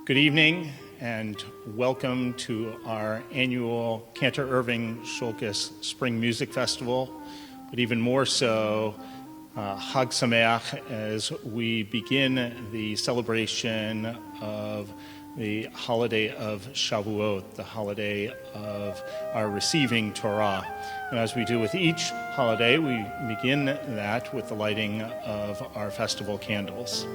Good evening and welcome to our annual Cantor Irving Shulkus Spring Music Festival, but even more so, Hag Sameach, as we begin the celebration of the holiday of Shavuot, the holiday of our receiving Torah. And as we do with each holiday, we begin that with the lighting of our festival candles.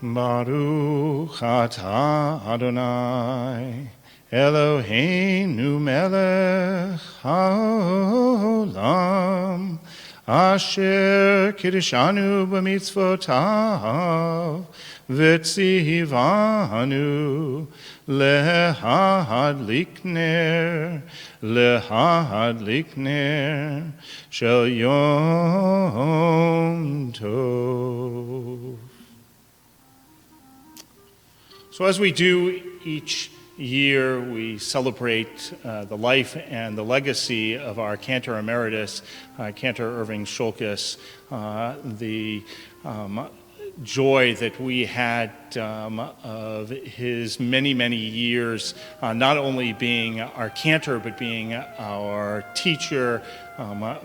Baruch atah Adonai, Eloheinu melech haolam, asher kiddushanu b'mitzvotav, v'tzivanu lehadlik ner shel Yom Tov. So as we do each year, we celebrate the life and the legacy of our Cantor Emeritus, Cantor Irving Shulkus, the joy that we had of his many, many years, not only being our cantor, but being our teacher,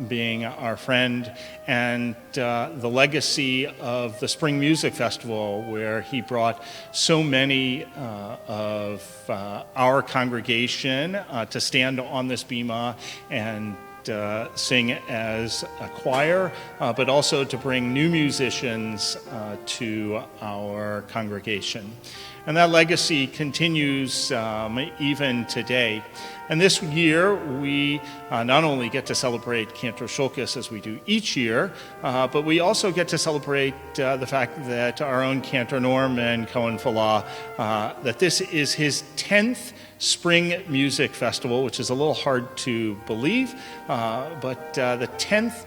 being our friend, and the legacy of the Spring Music Festival, where he brought so many of our congregation to stand on this bima and sing as a choir, but also to bring new musicians to our congregation. And that legacy continues even today. And this year, we not only get to celebrate Cantor Shulkus as we do each year, but we also get to celebrate the fact that our own Cantor Norman Cohen Falah, that this is his 10th Spring Music Festival, which is a little hard to believe, but the 10th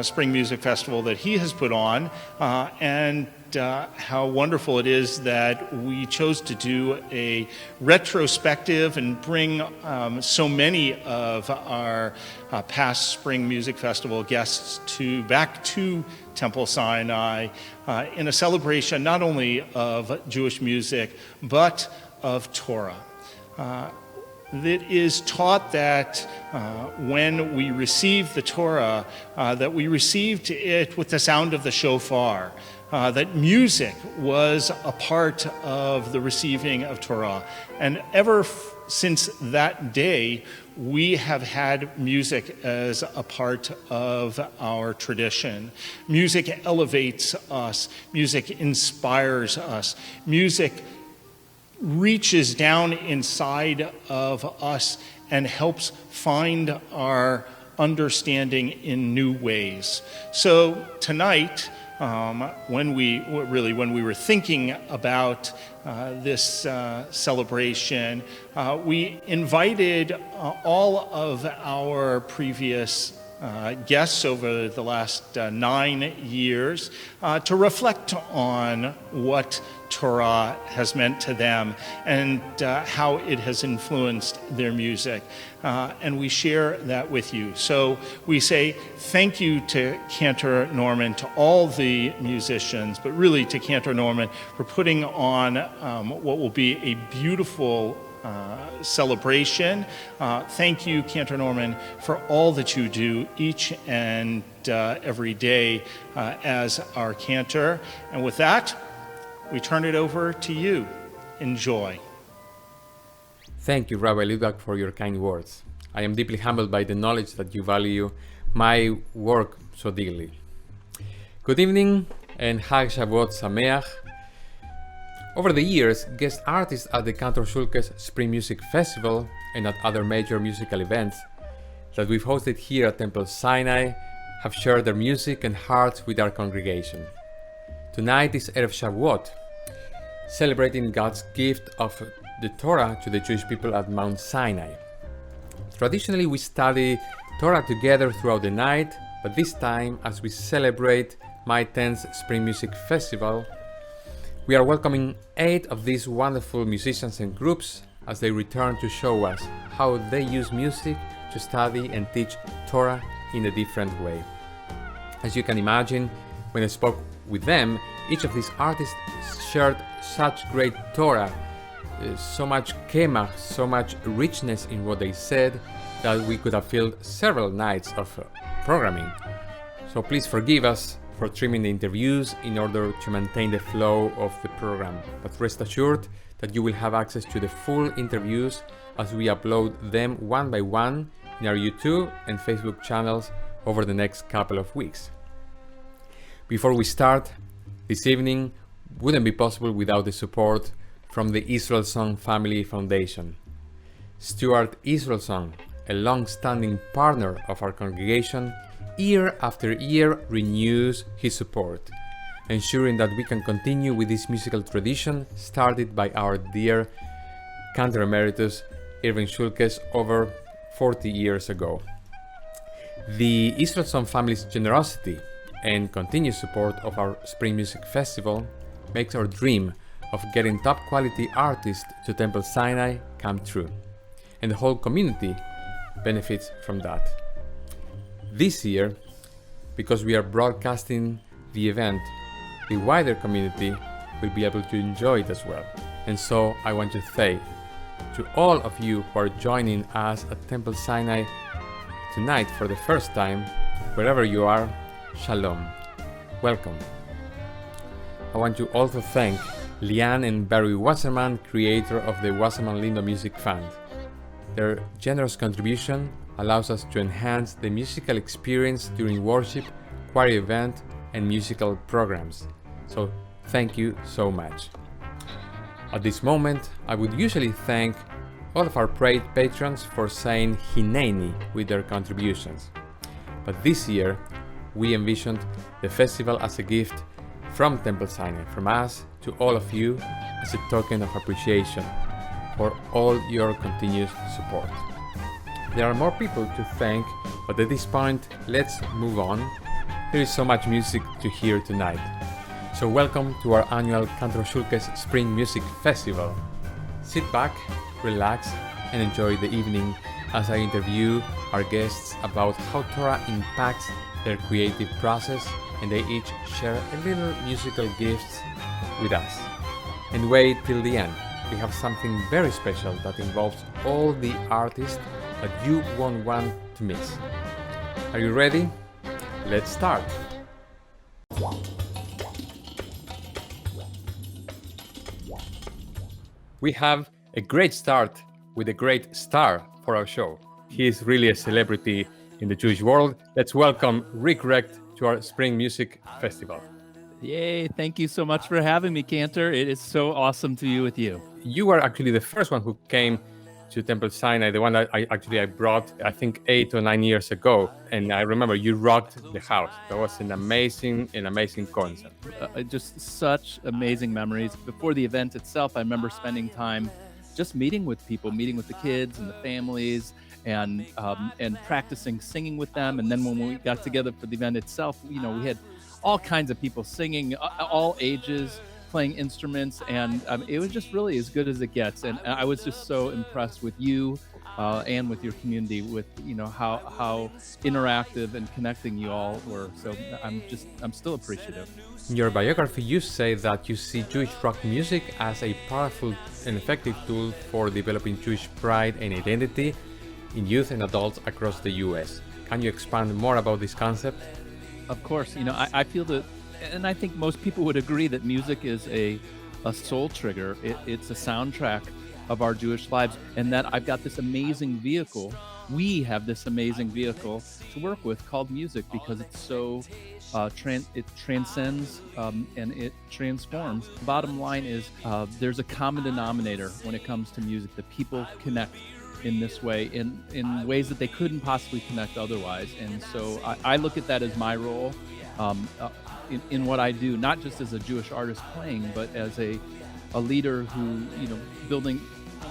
Spring Music Festival that he has put on, and how wonderful it is that we chose to do a retrospective and bring so many of our past Spring Music Festival guests back to Temple Sinai in a celebration not only of Jewish music, but of Torah. It is taught that when we receive the Torah, that we received it with the sound of the shofar, that music was a part of the receiving of Torah. And ever since that day, we have had music as a part of our tradition. Music elevates us. Music inspires us. Music reaches down inside of us and helps find our understanding in new ways. So tonight, when we were thinking about this celebration, we invited all of our previous guests over the last 9 years to reflect on what Torah has meant to them and how it has influenced their music. And we share that with you. So we say thank you to Cantor Norman, to all the musicians, but really to Cantor Norman for putting on what will be a beautiful celebration. Thank you, Cantor Norman, for all that you do each and every day as our cantor. And with that, we turn it over to you. Enjoy. Thank you, Rabbi Liudak, for your kind words. I am deeply humbled by the knowledge that you value my work so dearly. Good evening and Hag Shavuot Sameach. Over the years, guest artists at the Cantor Shulkus Spring Music Festival and at other major musical events that we've hosted here at Temple Sinai have shared their music and hearts with our congregation. Tonight is Erev Shavuot, celebrating God's gift of the Torah to the Jewish people at Mount Sinai. Traditionally, we study Torah together throughout the night, but this time, as we celebrate my 10th Spring Music Festival, we are welcoming 8 of these wonderful musicians and groups as they return to show us how they use music to study and teach Torah in a different way. As you can imagine, when I spoke with them, each of these artists shared such great Torah, so much kemach, so much richness in what they said, that we could have filled several nights of programming. So please forgive us for trimming the interviews in order to maintain the flow of the program. But rest assured that you will have access to the full interviews as we upload them one by one in our YouTube and Facebook channels over the next couple of weeks. Before we start, this evening wouldn't be possible without the support from the Israel Song Family Foundation. Stuart Israel Song, a long-standing partner of our congregation, year after year renews his support, ensuring that we can continue with this musical tradition started by our dear Cantor Emeritus Irving Schulkes over 40 years ago. The Israel Song family's generosity and continued support of our Spring Music Festival makes our dream of getting top quality artists to Temple Sinai come true, and the whole community benefits from that. This year, because we are broadcasting the event, the wider community will be able to enjoy it as well. And so I want to say to all of you who are joining us at Temple Sinai tonight for the first time, wherever you are, Shalom. Welcome. I want to also thank Liane and Barry Wasserman, creator of the Wasserman Lindo Music Fund. Their generous contribution allows us to enhance the musical experience during worship, choir event, and musical programs. So thank you so much. At this moment, I would usually thank all of our patrons for saying Hineni with their contributions. But this year, we envisioned the festival as a gift from Temple Sinai, from us to all of you, as a token of appreciation for all your continuous support. There are more people to thank, but at this point, let's move on. There is so much music to hear tonight. So welcome to our annual Cantor Schulkes Spring Music Festival. Sit back, relax, and enjoy the evening as I interview our guests about how Torah impacts their creative process, and they each share a little musical gifts with us. And wait till the end. We have something very special that involves all the artists that you won't want to miss. Are you ready? Let's start. We have a great start with a great star for our show. He is really a celebrity in the Jewish world. Let's welcome Rick Recht to our Spring Music Festival. Yay, thank you so much for having me, Cantor. It is so awesome to be with you. You were actually the first one who came to Temple Sinai, the one that I brought, I think 8 or 9 years ago. And I remember you rocked the house. That was an amazing concert. Just such amazing memories. Before the event itself, I remember spending time just meeting with people, meeting with the kids and the families, and practicing singing with them. And then when we got together for the event itself, we had all kinds of people singing, all ages, playing instruments, and it was just really as good as it gets. And I was just so impressed with you and with your community, with how interactive and connecting you all were. So I'm still appreciative. In your biography, you say that you see Jewish rock music as a powerful and effective tool for developing Jewish pride and identity in youth and adults across the US. Can you expand more about this concept? Of course. I feel that, and I think most people would agree, that music is a soul trigger. It's a soundtrack of our Jewish lives, and that I've got this amazing vehicle. We have this amazing vehicle to work with called music, because it's so it transcends and it transforms. The bottom line is there's a common denominator when it comes to music, that people connect in this way, in ways that they couldn't possibly connect otherwise. And so I look at that as my role in what I do, not just as a Jewish artist playing, but as a leader who, building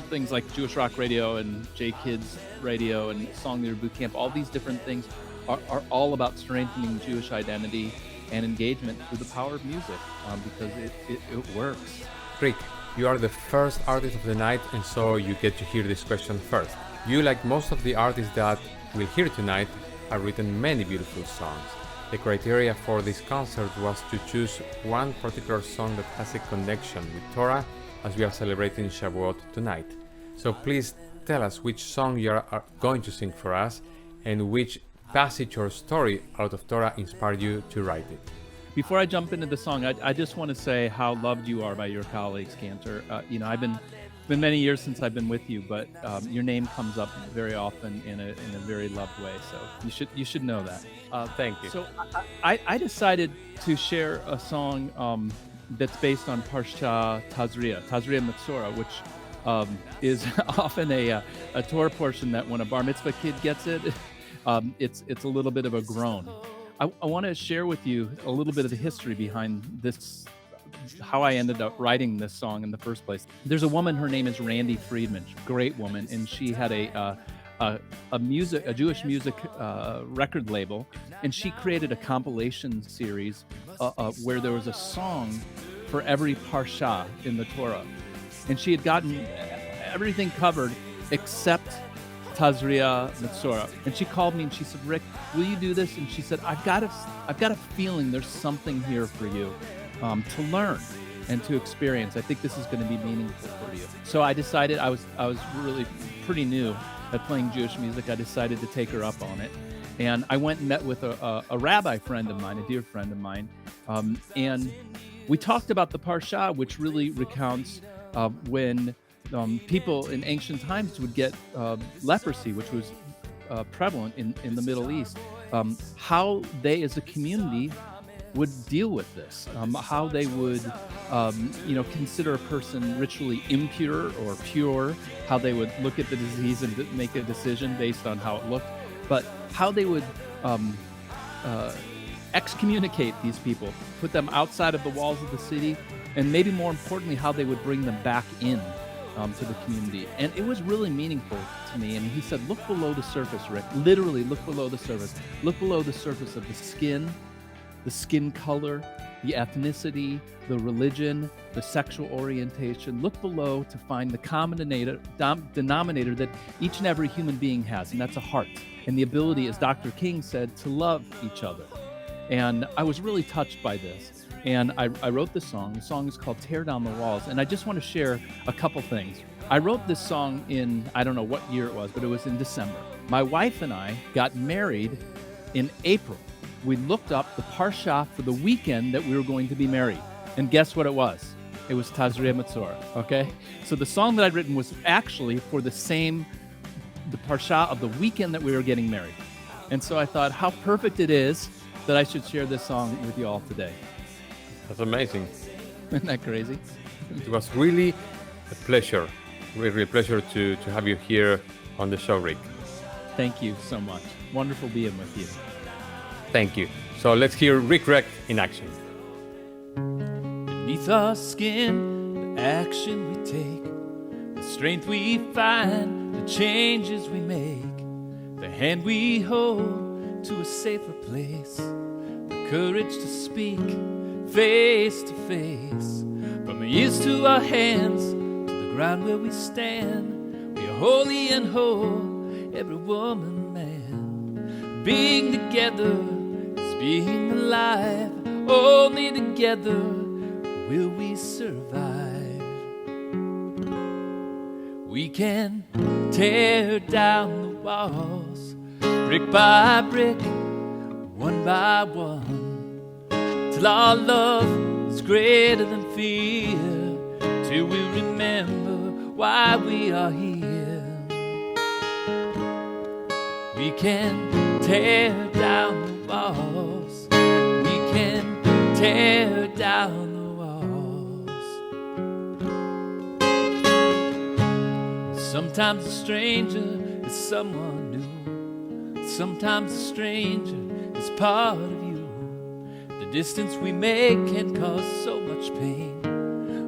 things like Jewish Rock Radio and J Kids Radio and Song Leader Boot Camp, all these different things are all about strengthening Jewish identity and engagement through the power of music, because it works. Rick, you are the first artist of the night, and so you get to hear this question first. You, like most of the artists that we'll hear tonight, have written many beautiful songs. The criteria for this concert was to choose one particular song that has a connection with Torah, as we are celebrating Shavuot tonight. So please tell us which song you are going to sing for us, and which passage or story out of Torah inspired you to write it. Before I jump into the song, I just want to say how loved you are by your colleagues, Cantor. I've been many years since I've been with you, but your name comes up very often in a very loved way. So you should know that. Thank you. So I decided to share a song that's based on Parsha Tazria Metzora, which is often a Torah portion that when a bar mitzvah kid gets it, it's a little bit of a groan. I want to share with you a little bit of the history behind this, how I ended up writing this song in the first place. There's a woman, her name is Randy Friedman, great woman, and she had a Jewish music record label, and she created a compilation series where there was a song for every parsha in the Torah, and she had gotten everything covered except Tazria Metzora. And she called me and she said, Rick, will you do this? And she said, I've got a feeling there's something here for you to learn and to experience. I think this is going to be meaningful for you. So I decided, I was really pretty new at playing Jewish music. I decided to take her up on it. And I went and met with a rabbi friend of mine, a dear friend of mine. And we talked about the Parsha, which really recounts when people in ancient times would get leprosy, which was prevalent in the Middle East, how they as a community would deal with this, how they would consider a person ritually impure or pure, how they would look at the disease and make a decision based on how it looked, but how they would excommunicate these people, put them outside of the walls of the city, and maybe more importantly, how they would bring them back in to the community. And it was really meaningful to me. And he said, look below the surface, Rick. Literally, look below the surface. Look below the surface of the skin color, the ethnicity, the religion, the sexual orientation. Look below to find the common denominator that each and every human being has, and that's a heart. And the ability, as Dr. King said, to love each other. And I was really touched by this. And I wrote this song. The song is called Tear Down the Walls. And I just want to share a couple things. I wrote this song in, I don't know what year it was, but it was in December. My wife and I got married in April. We looked up the Parsha for the weekend that we were going to be married. And guess what it was? It was Tazria Metzora, okay? So the song that I'd written was actually for the Parsha of the weekend that we were getting married. And so I thought how perfect it is that I should share this song with you all today. That's amazing. Isn't that crazy? It was really a pleasure, really a pleasure to have you here on the show, Rick. Thank you so much. Wonderful being with you. Thank you. So let's hear Rick Wreck in action. Beneath our skin, the action we take, the strength we find, the changes we make, the hand we hold to a safer place, the courage to speak face to face, from our ears to our hands, to the ground where we stand. We are holy and whole, every woman, man. Being together is being alive. Only together will we survive. We can tear down the walls, brick by brick, one by one, till our love is greater than fear, till we remember why we are here. We can tear down the walls, we can tear down the walls. Sometimes a stranger is someone new, sometimes a stranger is part of you. The distance we make can cause so much pain.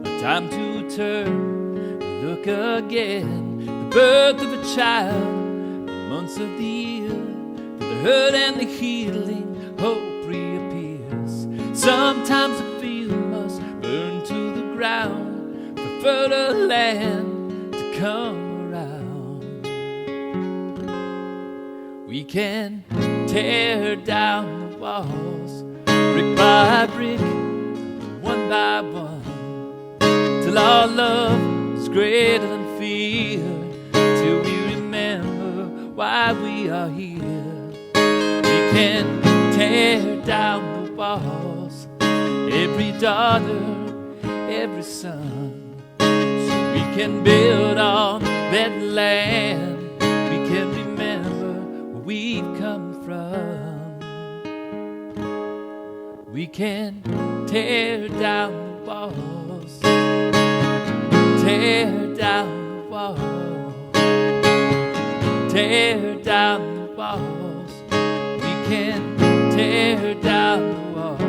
A time to turn, look again. The birth of a child, the months of the year, for the hurt and the healing, hope reappears. Sometimes the field must burn to the ground for fertile land to come around. We can tear down the walls, brick by brick, one by one, till our love is greater than fear, till we remember why we are here. We can tear down the walls, every daughter, every son, so we can build on that land. We can remember where we've come from. We can tear down the walls, tear down the walls, tear down the walls. We can tear down the walls.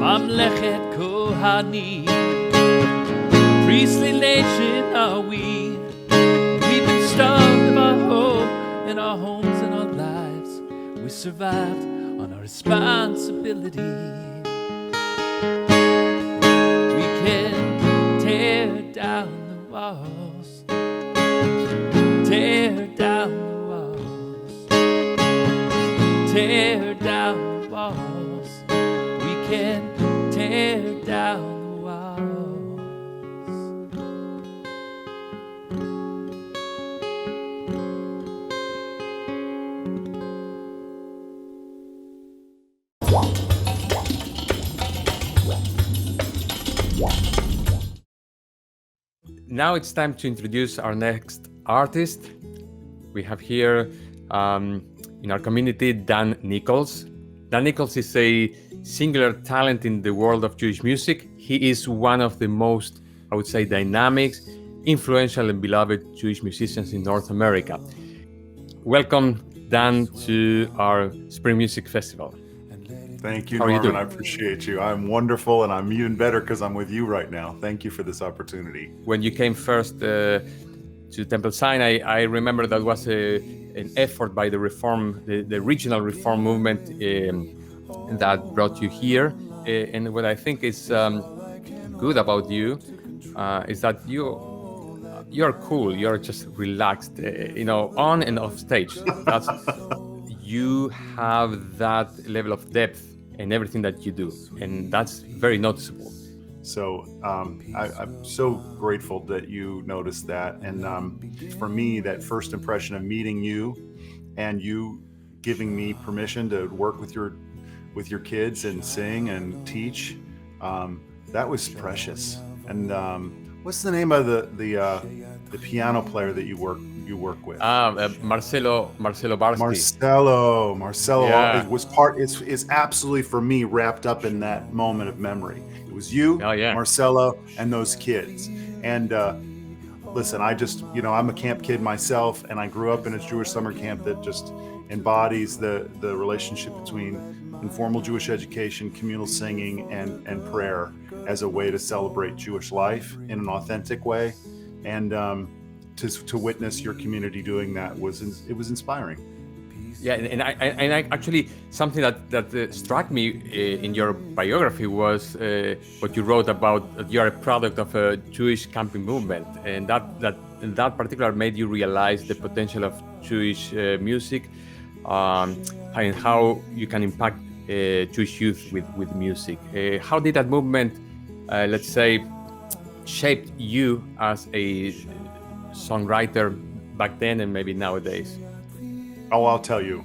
Mamlechet Kohanim, priestly nation are we. We've been starved of our home and our homes and our lives. We survived on our responsibility. We can tear down the walls, tear down the walls, tear down the walls. We can tear down the walls. Now it's time to introduce our next artist. We have here in our community Dan Nichols. Dan Nichols is a singular talent in the world of Jewish music. He is one of the most, I would say, dynamic, influential and beloved Jewish musicians in North America. Welcome, Dan, to our Spring Music Festival. Thank you, How are you Norman. doing? I appreciate you. I'm wonderful, and I'm even better because I'm with you right now. Thank you for this opportunity. When you came first to Temple Sinai, I remember that was an effort by the the regional reform movement that brought you here. And what I think is good about you is that you're cool. You're just relaxed, on and off stage. That's you have that level of depth in everything that you do, and that's very noticeable. So I'm so grateful that you noticed that. And for me, that first impression of meeting you and you giving me permission to work with your kids and sing and teach, that was precious. And what's the name of the piano player that you work with? Marcelo Barsky. Marcelo, Yeah. it was is absolutely for me wrapped up in that moment of memory. It was you, Oh, yeah. Marcelo, and those kids. And listen, I'm a camp kid myself, and I grew up in a Jewish summer camp that just embodies the relationship between informal Jewish education, communal singing, and prayer as a way to celebrate Jewish life in an authentic way. And to witness your community doing that was inspiring. Yeah, and I actually something that struck me in your biography was what you wrote about that you're a product of a Jewish camping movement, and that particular made you realize the potential of Jewish music and how you can impact Jewish youth with music. How did that movement, let's say, shaped you as a songwriter back then and maybe nowadays? Oh, I'll tell you,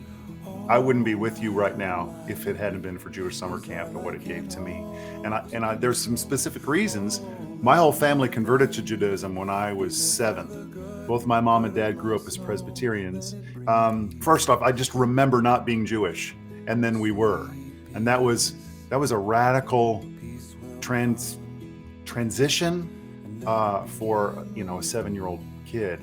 I wouldn't be with you right now if it hadn't been for Jewish summer camp and what it gave to me. And there's some specific reasons. My whole family converted to Judaism when I was 7. Both my mom and dad grew up as Presbyterians. First off, I just remember not being Jewish, and then we were, and that was a radical transition for a 7-year-old kid,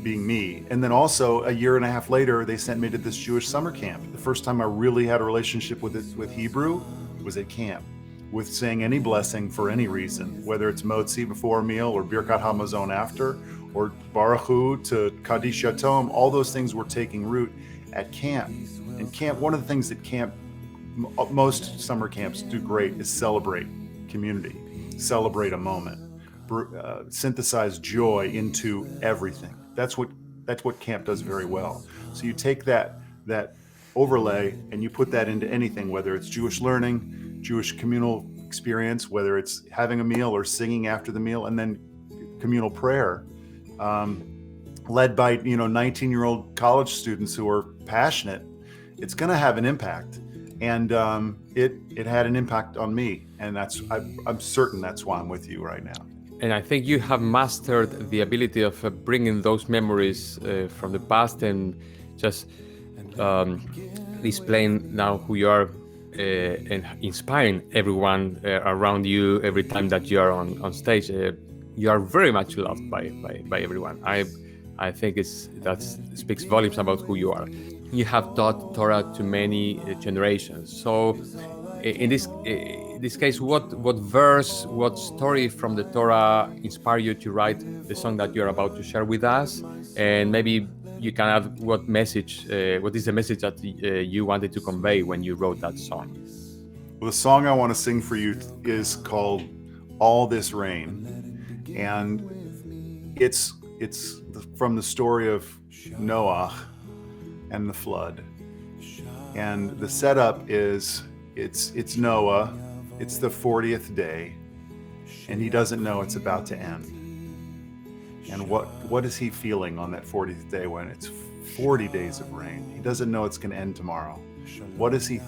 being me. And then also a year and a half later, they sent me to this Jewish summer camp. The first time I really had a relationship with Hebrew was at camp. with saying any blessing for any reason, whether it's Motzi before a meal or Birkat Hamazon after, or Baruch Hu to Kaddish Yatom. All those things were taking root at camp. And camp, one of the things that most summer camps do great is celebrate community, celebrate a moment, synthesize joy into everything. That's what camp does very well. So you take that overlay and you put that into anything, whether it's Jewish learning, Jewish communal experience, whether it's having a meal or singing after the meal, and then communal prayer, led by 19-year-old college students who are passionate. It's going to have an impact, and it had an impact on me, and I'm certain that's why I'm with you right now. And I think you have mastered the ability of bringing those memories from the past and just displaying now who you are and inspiring everyone around you every time that you are on stage. You are very much loved by everyone. I think that speaks volumes about who you are. You have taught Torah to many generations. So in this case, what verse, what story from the Torah inspired you to write the song that you're about to share with us? And maybe you can add what is the message that you wanted to convey when you wrote that song? Well, the song I want to sing for you is called All This Rain. And it's from the story of Noah and the flood. And the setup is it's Noah, it's the 40th day, and he doesn't know it's about to end. And what is he feeling on that 40th day when it's 40 days of rain? He doesn't know it's going to end tomorrow. What is he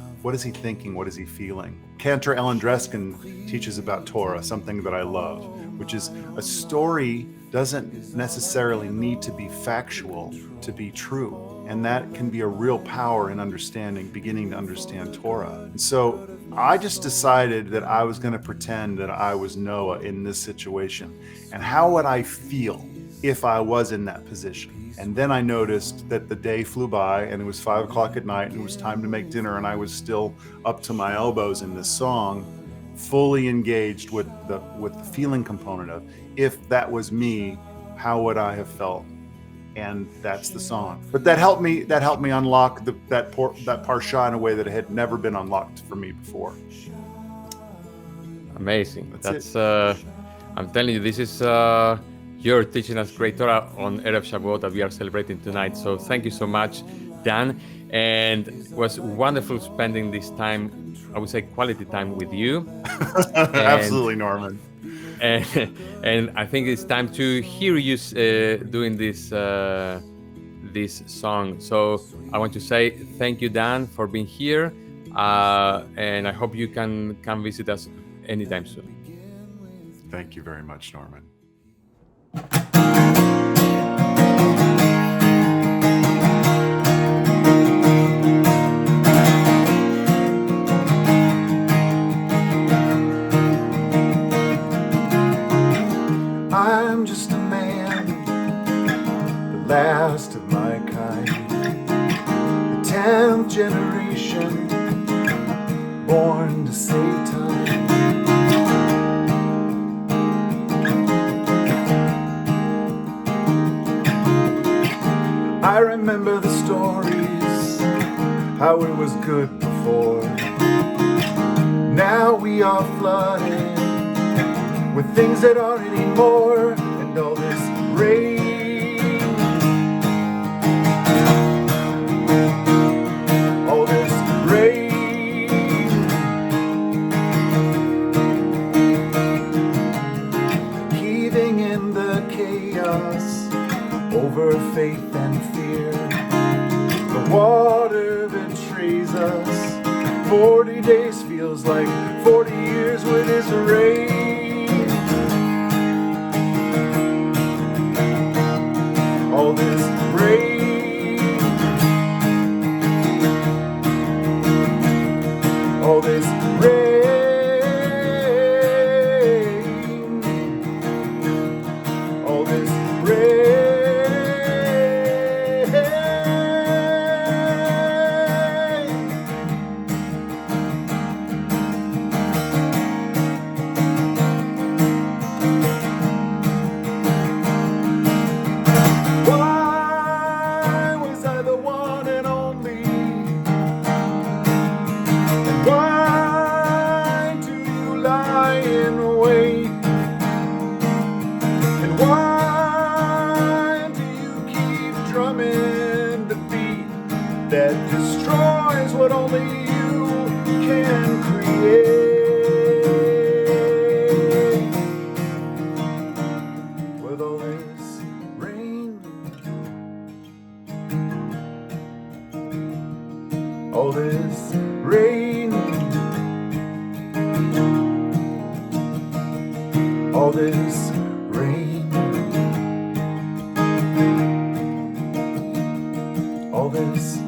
thinking? What is he feeling? Cantor Ellen Dreskin teaches about Torah, something that I love, which is a story doesn't necessarily need to be factual to be true. And that can be a real power in beginning to understand Torah. And so I just decided that I was going to pretend that I was Noah in this situation. And how would I feel if I was in that position? And then I noticed that the day flew by and it was 5 o'clock at night and it was time to make dinner, and I was still up to my elbows in this song, fully engaged with the feeling component of, if that was me, how would I have felt? And that's the song. But that helped me unlock that parsha in a way that it had never been unlocked for me before. Amazing. That's I'm telling you, this is you're teaching us great Torah on Erev Shavuot that we are celebrating tonight. So thank you so much, Dan. And it was wonderful spending this time, I would say quality time with you. Absolutely, Norman. And I think it's time to hear you doing this song. So I want to say thank you, Dan, for being here, and I hope you can come visit us anytime soon. Thank you very much, Norman. I'm just a man, the last of my kind, the 10th generation, born to save time. I remember the stories, how it was good before. Now we are flooded with things that aren't anymore, and all this rain, all this rain, heaving in the chaos over faith and fear. The water betrays us. 40 days feels like 40 years with this rain. All this rain, all this rain, all this rain. what only you can create. With all this rain, all this rain, all this rain, all this rain.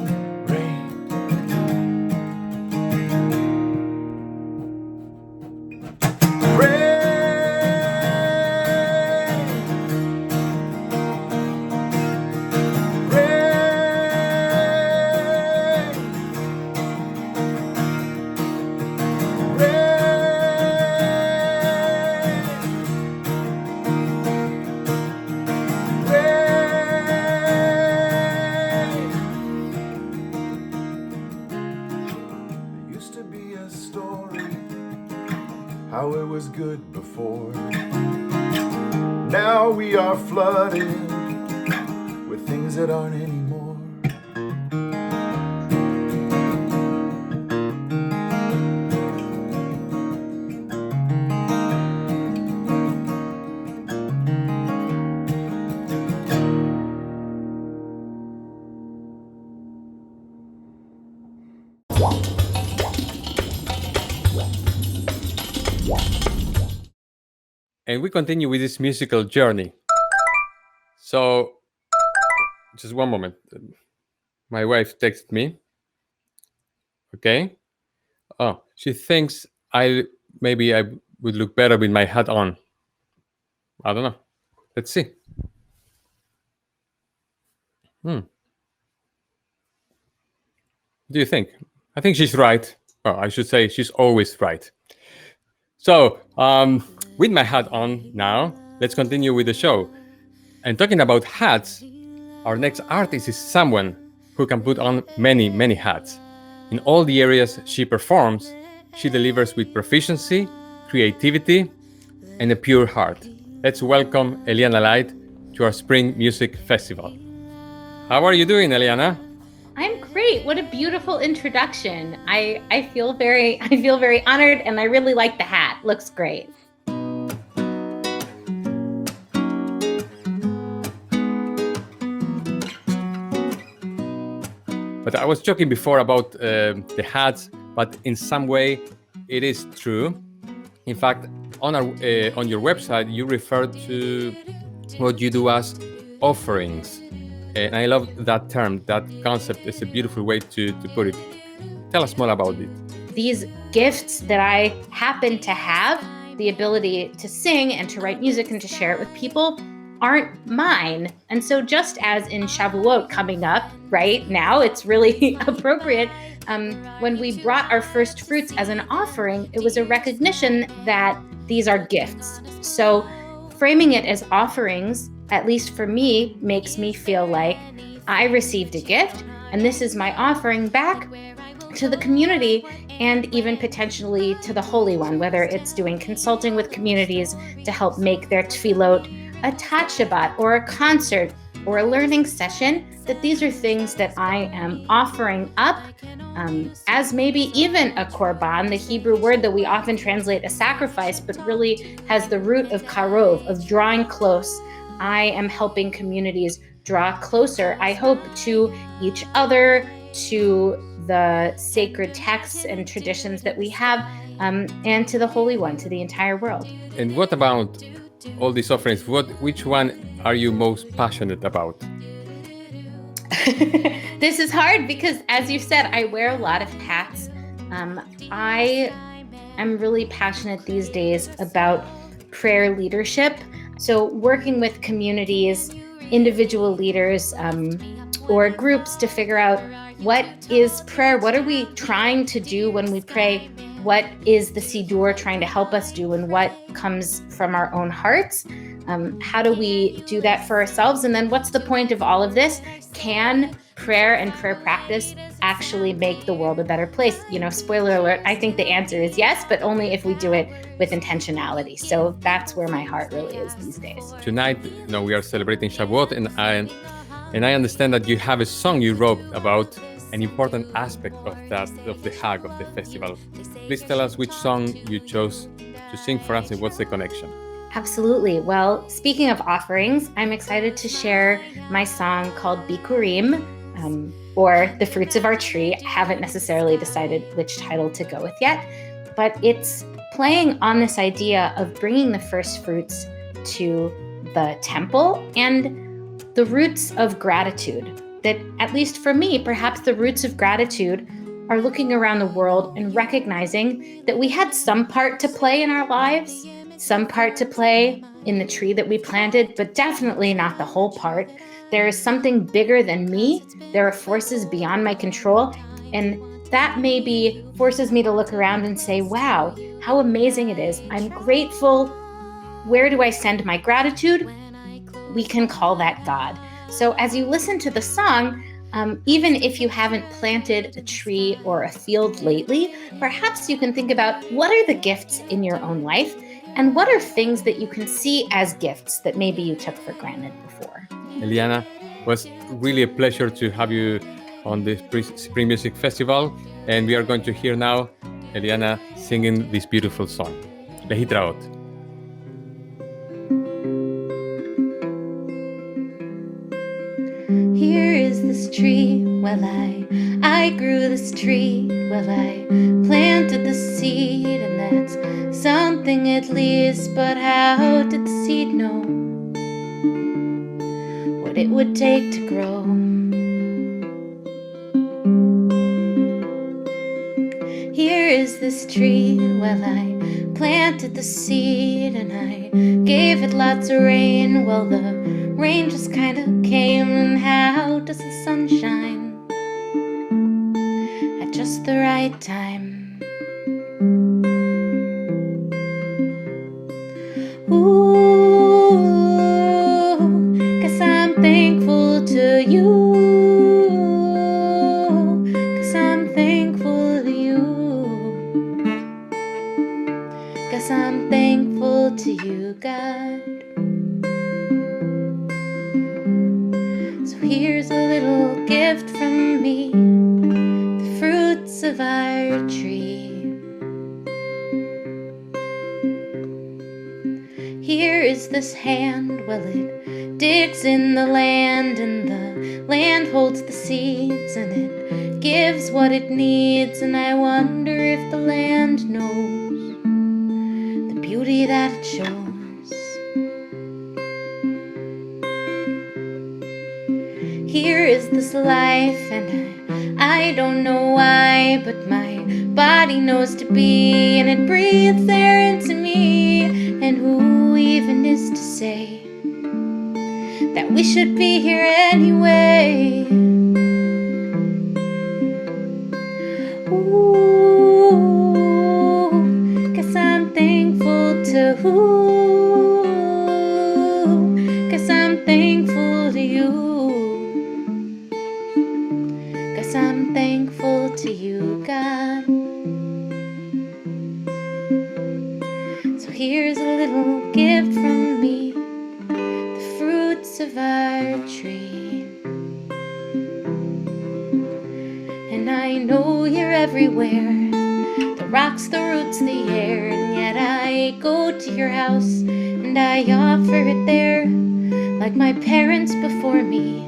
How it was good before. Now we are flooded with things that aren't anymore. And we continue with this musical journey. So, just one moment. My wife texted me. Okay. Oh, she thinks maybe I would look better with my hat on. I don't know. Let's see. What do you think? I think she's right. Well, I should say she's always right. So, with my hat on now, let's continue with the show. And talking about hats, our next artist is someone who can put on many, many hats. In all the areas she performs, she delivers with proficiency, creativity, and a pure heart. Let's welcome Eliana Light to our Spring Music Festival. How are you doing, Eliana? I'm great. What a beautiful introduction. I feel very honored, and I really like the hat. Looks great. But I was joking before about the hats, but in some way it is true. In fact, on your website, you refer to what you do as offerings. And I love that term, that concept. Is a beautiful way to put it. Tell us more about it. These gifts that I happen to have, the ability to sing and to write music and to share it with people, aren't mine. And so just as in Shavuot coming up right now, it's really appropriate. When we brought our first fruits as an offering, it was a recognition that these are gifts. So framing it as offerings, at least for me, makes me feel like I received a gift, and this is my offering back to the community and even potentially to the Holy One, whether it's doing consulting with communities to help make their tefillot a Tat Shabbat or a concert or a learning session, that these are things that I am offering up as maybe even a korban, the Hebrew word that we often translate a sacrifice, but really has the root of karov, of drawing close. I am helping communities draw closer, I hope, to each other, to the sacred texts and traditions that we have, and to the Holy One, to the entire world. And what about all these offerings? Which one are you most passionate about? This is hard because, as you said, I wear a lot of hats. I am really passionate these days about prayer leadership. So working with communities, individual leaders, or groups to figure out what is prayer, what are we trying to do when we pray, what is the Siddur trying to help us do, and what comes from our own hearts. How do we do that for ourselves? And then what's the point of all of this? Can prayer and prayer practice actually make the world a better place? You know, spoiler alert, I think the answer is yes, but only if we do it with intentionality. So that's where my heart really is these days. Tonight, we are celebrating Shavuot, and I understand that you have a song you wrote about an important aspect of the Hag of the festival. Please tell us which song you chose to sing for us and what's the connection. Absolutely. Well, speaking of offerings, I'm excited to share my song called Bikurim, or The Fruits of Our Tree. I haven't necessarily decided which title to go with yet, but it's playing on this idea of bringing the first fruits to the temple and the roots of gratitude. That, at least for me, perhaps the roots of gratitude are looking around the world and recognizing that we had some part to play in our lives, some part to play in the tree that we planted, but definitely not the whole part. There is something bigger than me. There are forces beyond my control. And that maybe forces me to look around and say, wow, how amazing it is. I'm grateful. Where do I send my gratitude? We can call that God. So as you listen to the song, even if you haven't planted a tree or a field lately, perhaps you can think about what are the gifts in your own life and what are things that you can see as gifts that maybe you took for granted before. Eliana, it was really a pleasure to have you on the Spring Music Festival, and we are going to hear now Eliana singing this beautiful song, Lehitraot. Here is this tree, well I grew this tree, well I planted the seed, and that's something at least, but how did the seed know what it would take to grow? Here is this tree, well I planted the seed and I gave it lots of rain, well the rain just kinda came, and how does the sun shine at just the right time? Ooh, guess I'm thankful to you. Guess I'm thankful to you. Guess I'm thankful to you, God. So here's a little gift from me, the fruits of our tree. Here is this hand, well it digs in the land, and the land holds the seeds, and it gives what it needs, and I wonder if the land knows the beauty that it shows. Here is this life, and I don't know why, but my body knows to be, and it breathes air into me, and who even is to say that we should be here anyway? Ooh, guess I'm thankful to who? Guess I'm thankful to you. Guess I'm thankful to you, God. So here's a little gift from me, the fruits of our tree. And I know you're everywhere, the rocks, the roots, the air, and yet I go to your house and I offer it there, like my parents before me,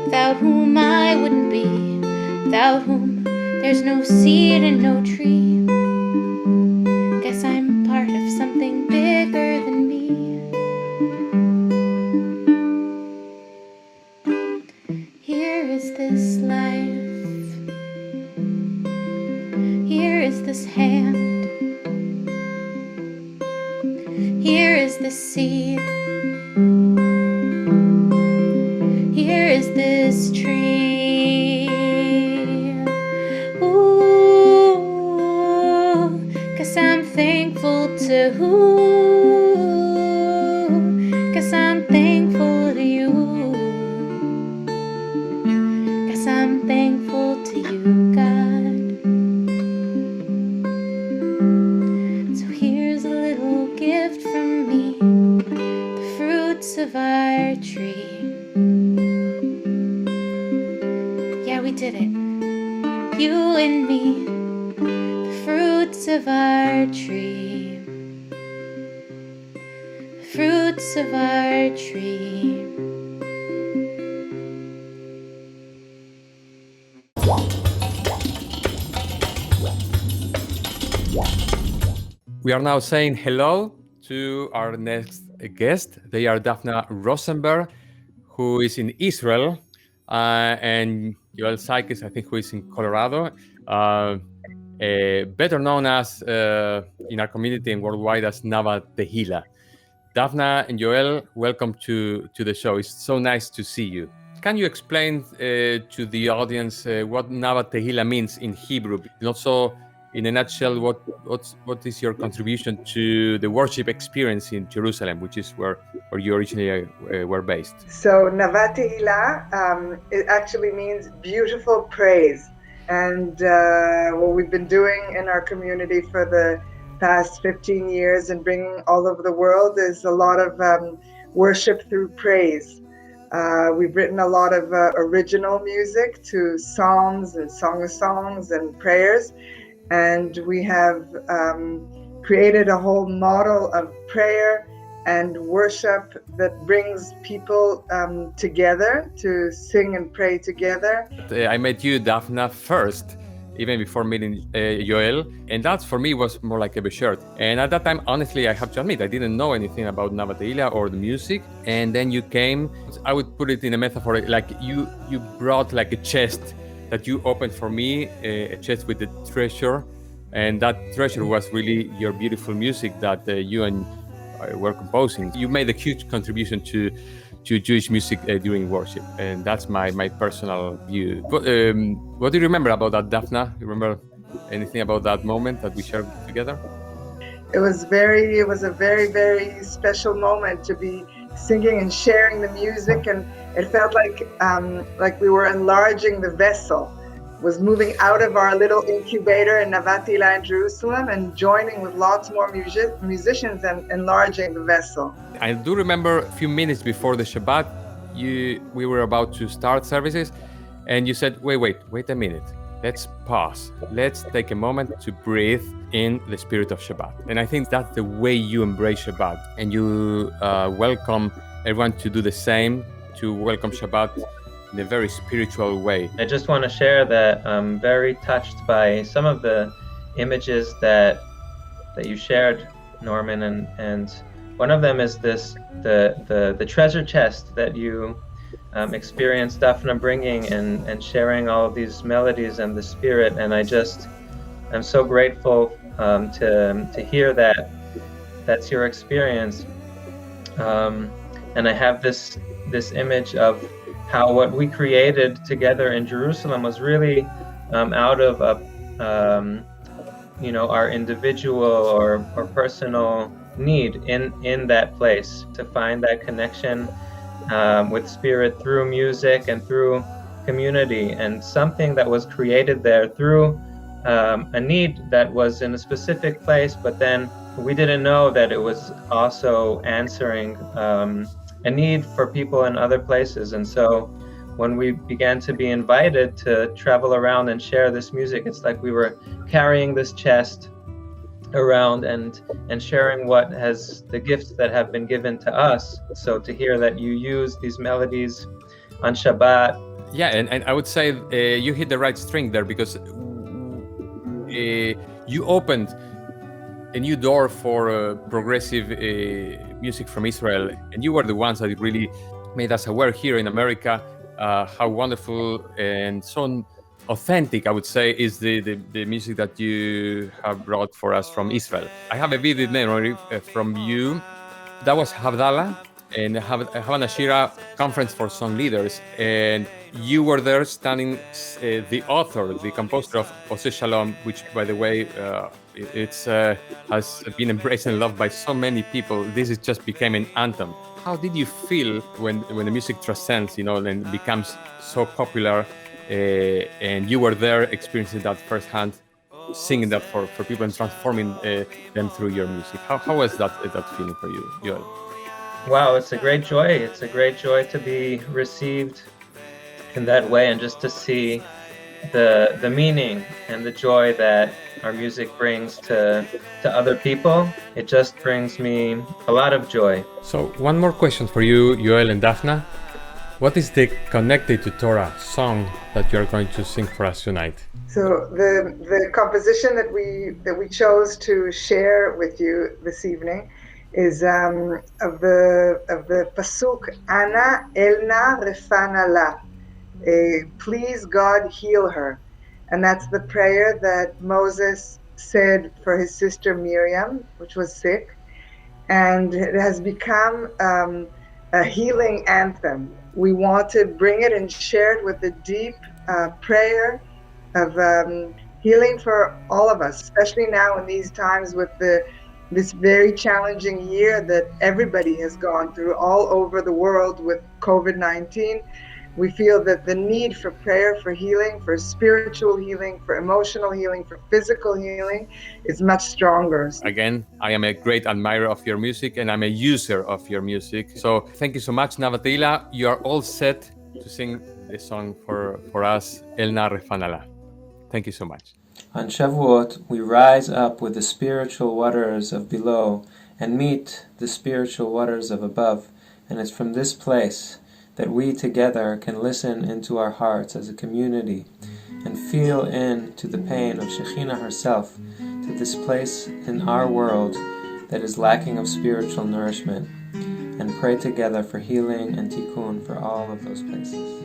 without whom I wouldn't be, without whom there's no seed and no tree. Guess I'm part of something bigger than me. Here is this life, here is this hand, here is this seed, here is this tree. Ooh, guess I'm thankful to who? Guess I'm thankful to you. Guess I'm thankful to you, God. So here's a little gift from me, the fruits of our tree. Yeah, we did it. the fruits of our tree, the fruits of our tree. We are now saying hello to our next guest. They are Daphna Rosenberg, who is in Israel, and Joel Sykes, I think, who is in Colorado, better known as in our community and worldwide as Nava Tehila. Daphna and Joel, welcome to the show. It's so nice to see you. Can you explain to the audience what Nava Tehila means in Hebrew, and also, in a nutshell, what is your contribution to the worship experience in Jerusalem, which is where you originally were based? So Nava Tehila, it actually means beautiful praise. And what we've been doing in our community for the past 15 years and bringing all over the world is a lot of worship through praise. We've written a lot of original music to psalms and song of songs and prayers. And we have created a whole model of prayer and worship that brings people together to sing and pray together. I met you, Daphna, first, even before meeting Joel, and that for me was more like a beshert. And at that time, honestly, I have to admit, I didn't know anything about Nava Tehila or the music. And then you came, I would put it in a metaphor, like you brought like a chest that you opened for me, a chest with the treasure, and that treasure was really your beautiful music that you and I were composing. You made a huge contribution to Jewish music during worship, and that's my personal view. But, what do you remember about that, Daphna? You remember anything about that moment that we shared together? It was a very, very special moment to be singing and sharing the music, and it felt like we were enlarging the vessel, was moving out of our little incubator in Nava Tehila in Jerusalem and joining with lots more musicians and enlarging the vessel. I do remember a few minutes before the Shabbat, we were about to start services, and you said, wait a minute, let's pause. Let's take a moment to breathe in the spirit of Shabbat. And I think that's the way you embrace Shabbat, and you welcome everyone to do the same, to welcome Shabbat in a very spiritual way. I just want to share that I'm very touched by some of the images that you shared, Norman, and one of them is the treasure chest that you experienced Daphna bringing and sharing all of these melodies and the spirit, and I'm so grateful to hear that that's your experience, and I have this image of how what we created together in Jerusalem was really out of our individual or personal need in that place, to find that connection with spirit through music and through community, and something that was created there through a need that was in a specific place, but then we didn't know that it was also answering a need for people in other places. And so when we began to be invited to travel around and share this music, it's like we were carrying this chest around and sharing the gifts that have been given to us. So to hear that you use these melodies on Shabbat. Yeah, and I would say you hit the right string there, because you opened a new door for progressive music from Israel, and you were the ones that really made us aware here in America how wonderful and so authentic, I would say, is the music that you have brought for us from Israel. I have a vivid memory from you. That was Havdalah and Havana Shira Conference for Song Leaders, and you were there standing, the author, the composer of Oseh Shalom, which, by the way, has been embraced and loved by so many people. This just became an anthem. How did you feel when the music transcends, and becomes so popular, and you were there experiencing that firsthand, singing that for people and transforming them through your music? How was that feeling for you, Joel? Wow, it's a great joy. It's a great joy to be received in that way, and just to see the meaning and the joy that our music brings to other people, it just brings me a lot of joy. So one more question for you, Yoel and Daphna. What is the Connected to Torah song that you are going to sing for us tonight? So the composition that we chose to share with you this evening is of the pasuk Ana Elna Refana La. Please God heal her, and that's the prayer that Moses said for his sister Miriam, which was sick, and it has become a healing anthem. We want to bring it and share it with the deep prayer of healing for all of us, especially now in these times with this very challenging year that everybody has gone through all over the world with COVID-19. We feel that the need for prayer, for healing, for spiritual healing, for emotional healing, for physical healing is much stronger. Again, I am a great admirer of your music and I'm a user of your music. So thank you so much, Navatila. You are all set to sing the song for us, Elna Refanala. Thank you so much. On Shavuot, we rise up with the spiritual waters of below and meet the spiritual waters of above. And it's from this place that we together can listen into our hearts as a community and feel into the pain of Shekhinah herself, to this place in our world that is lacking of spiritual nourishment, and pray together for healing and tikkun for all of those places.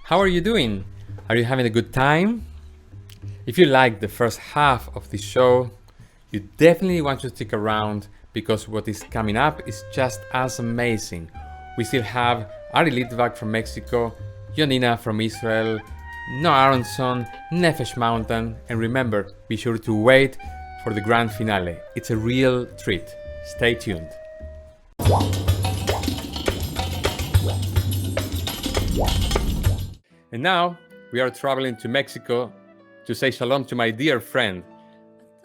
How are you doing? Are you having a good time? If you like the first half of the show, you definitely want to stick around because what is coming up is just as amazing. We still have Ari Litvak from Mexico, Yonina from Israel, Noah Aronson, Nefesh Mountain, and remember, be sure to wait for the grand finale. It's a real treat. Stay tuned. And now we are traveling to Mexico to say shalom to my dear friend,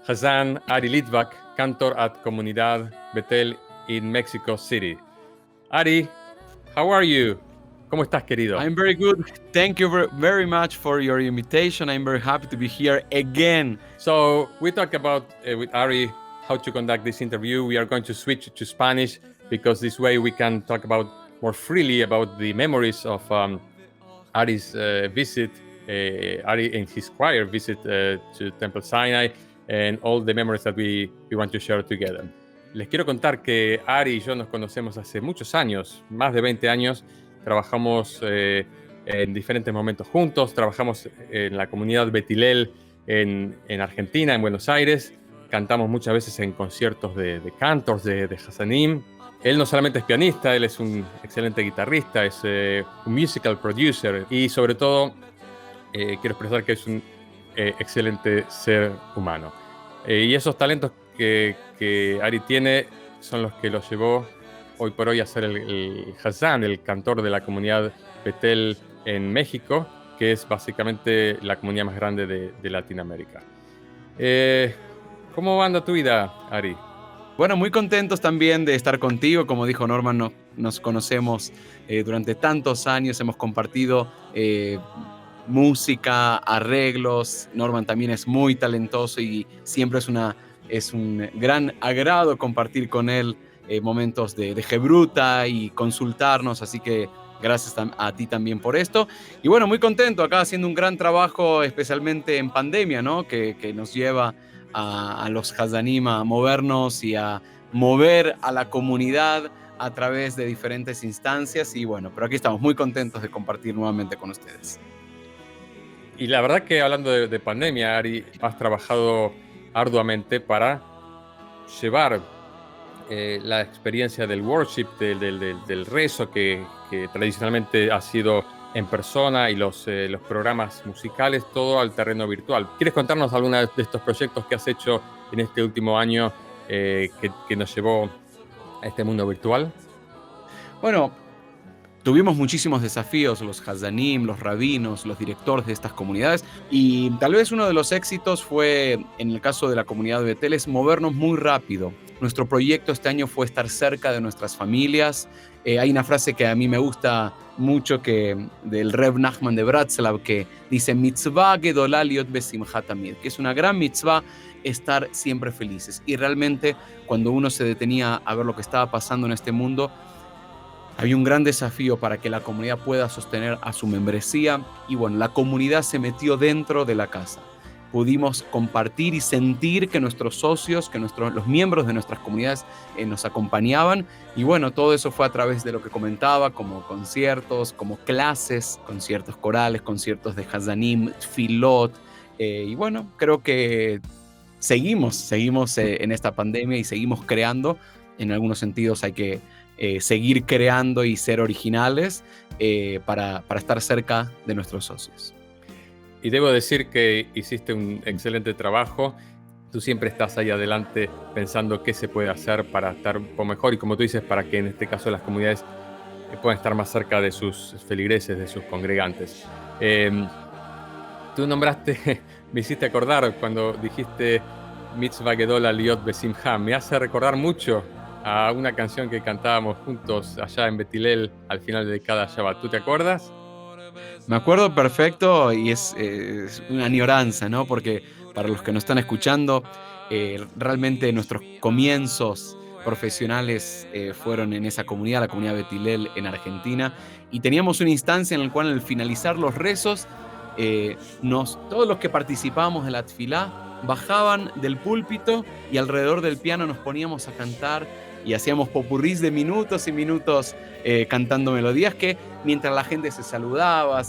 Hazan Ari Litvak, cantor at Comunidad Betel in Mexico City. Ari, how are you? ¿Cómo estás, querido? I'm very good. Thank you very much for your invitation. I'm very happy to be here again. So we talked about with Ari how to conduct this interview. We are going to switch to Spanish because this way we can talk about more freely about the memories of Ari's visit, Ari and his choir visit to Temple Sinai, and all the memories that we want to share together. Les quiero contar que Ari y yo nos conocemos hace muchos años, más de 20 años. Trabajamos en diferentes momentos juntos. Trabajamos en la comunidad Betilel en Argentina, en Buenos Aires. Cantamos muchas veces en conciertos de cantors, de Hasanim. Él no solamente es pianista, él es un excelente guitarrista, es un musical producer y sobre todo quiero expresar que es un excelente ser humano. Y esos talentos que Ari tiene son los que lo llevó hoy por hoy a ser el Hazan, el cantor de la comunidad Betel en México, que es básicamente la comunidad más grande de Latinoamérica. ¿Cómo anda tu vida, Ari? Bueno, muy contentos también de estar contigo. Como dijo Norman, nos conocemos durante tantos años, hemos compartido música, arreglos. Norman también es muy talentoso y siempre es un gran agrado compartir con él momentos de Gebruta y consultarnos, así que gracias a ti también por esto. Y bueno, muy contento acá haciendo un gran trabajo, especialmente en pandemia, ¿no? Que nos lleva a los Hazanim a movernos y a mover a la comunidad a través de diferentes instancias. Y bueno, pero aquí estamos muy contentos de compartir nuevamente con ustedes. Y la verdad que hablando de pandemia, Ari, has trabajado arduamente para llevar la experiencia del worship, del rezo que tradicionalmente ha sido en persona y los programas musicales, todo al terreno virtual. ¿Quieres contarnos alguno de estos proyectos que has hecho en este último año que nos llevó a este mundo virtual? Bueno, tuvimos muchísimos desafíos, los Hazanim, los rabinos, los directores de estas comunidades, y tal vez uno de los éxitos fue, en el caso de la comunidad de Betel, es movernos muy rápido. Nuestro proyecto este año fue estar cerca de nuestras familias. Hay una frase que a mí me gusta mucho del Reb Nachman de Bratslav que dice mitzvah gedolá liot besimchat tamid, que es una gran mitzvah estar siempre felices. Y realmente cuando uno se detenía a ver lo que estaba pasando en este mundo, había un gran desafío para que la comunidad pueda sostener a su membresía. Y bueno, la comunidad se metió dentro de la casa. Pudimos compartir y sentir que nuestros socios, que los miembros de nuestras comunidades nos acompañaban. Y bueno, todo eso fue a través de lo que comentaba, como conciertos, como clases, conciertos corales, conciertos de Hazanim, Tfilot. Y bueno, creo que seguimos en esta pandemia y seguimos creando. En algunos sentidos hay que seguir creando y ser originales para estar cerca de nuestros socios. Y debo decir que hiciste un excelente trabajo. Tú siempre estás ahí adelante pensando qué se puede hacer para estar un poco mejor y, como tú dices, para que en este caso las comunidades puedan estar más cerca de sus feligreses, de sus congregantes. Tú nombraste, me hiciste acordar cuando dijiste Mitzvah Gedola Liot Besimcha. Me hace recordar mucho a una canción que cantábamos juntos allá en Betilel al final de cada Shabbat. ¿Tú te acuerdas? Me acuerdo perfecto y es una añoranza, ¿no? Porque para los que nos están escuchando, realmente nuestros comienzos profesionales fueron en esa comunidad, la comunidad Betilel en Argentina, y teníamos una instancia en la cual al finalizar los rezos, todos los que participábamos de la tfilá bajaban del púlpito y alrededor del piano nos poníamos a cantar y hacíamos popurrís de minutos y minutos cantando melodías que mientras la gente se saludaba,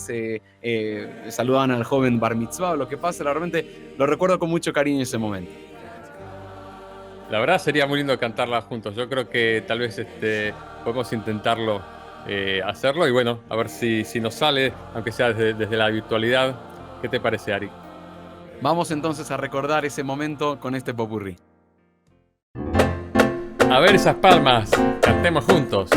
saludaban al joven bar mitzvah o lo que pasa, realmente lo recuerdo con mucho cariño ese momento. La verdad sería muy lindo cantarla juntos. Yo creo que tal vez podemos intentarlo hacerlo y bueno, a ver si nos sale, aunque sea desde la virtualidad. ¿Qué te parece, Ari? Vamos entonces a recordar ese momento con este popurrí. A ver esas palmas, cantemos juntos.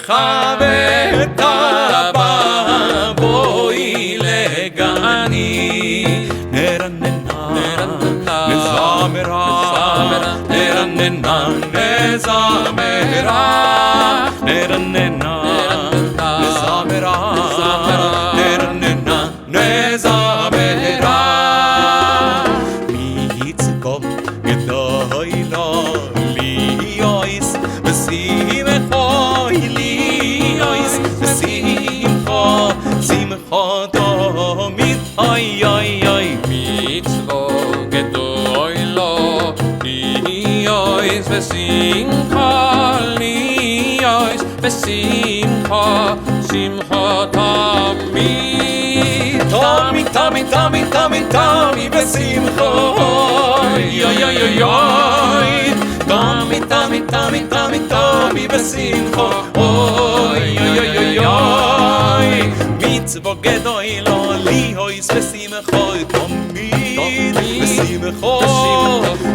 וחבטה בואי לגני נרננה נזמרה נרננה נזמרה נרננה נזמרה נרננה נזמרה מיצקו גדוי לו לי אויס ושמחו לי אויס ושמחו שמחו תמיד אוי אוי אוי מצוו גדול לו ליאויס ושמחה ליאויס ושמחה שמחה תמיד תמיד תמיד תמיד תמיד תמיד בשמחו אוי אוי אוי אוי תמיד תמיד תמיד תמיד תמיד בשמחו אוי אוי אוי אוי מצוו גדול לו ליאויס ושמחו תמיד בשמחו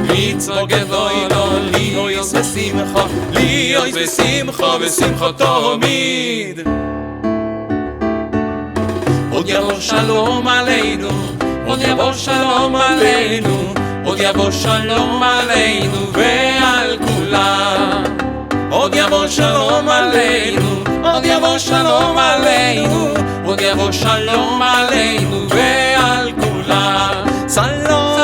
מצוו גדול לו ליאויס ושמחו ליאויס ושמחו ושמחו תמיד עוד יבוא שלום עלינו, עוד יבוא שלום עלינו, עוד יבוא שלום עלינו ועל כולם. עוד יבוא שלום עלינו, עוד יבוא שלום עלינו, עוד יבוא שלום עלינו ועל כולם. סלום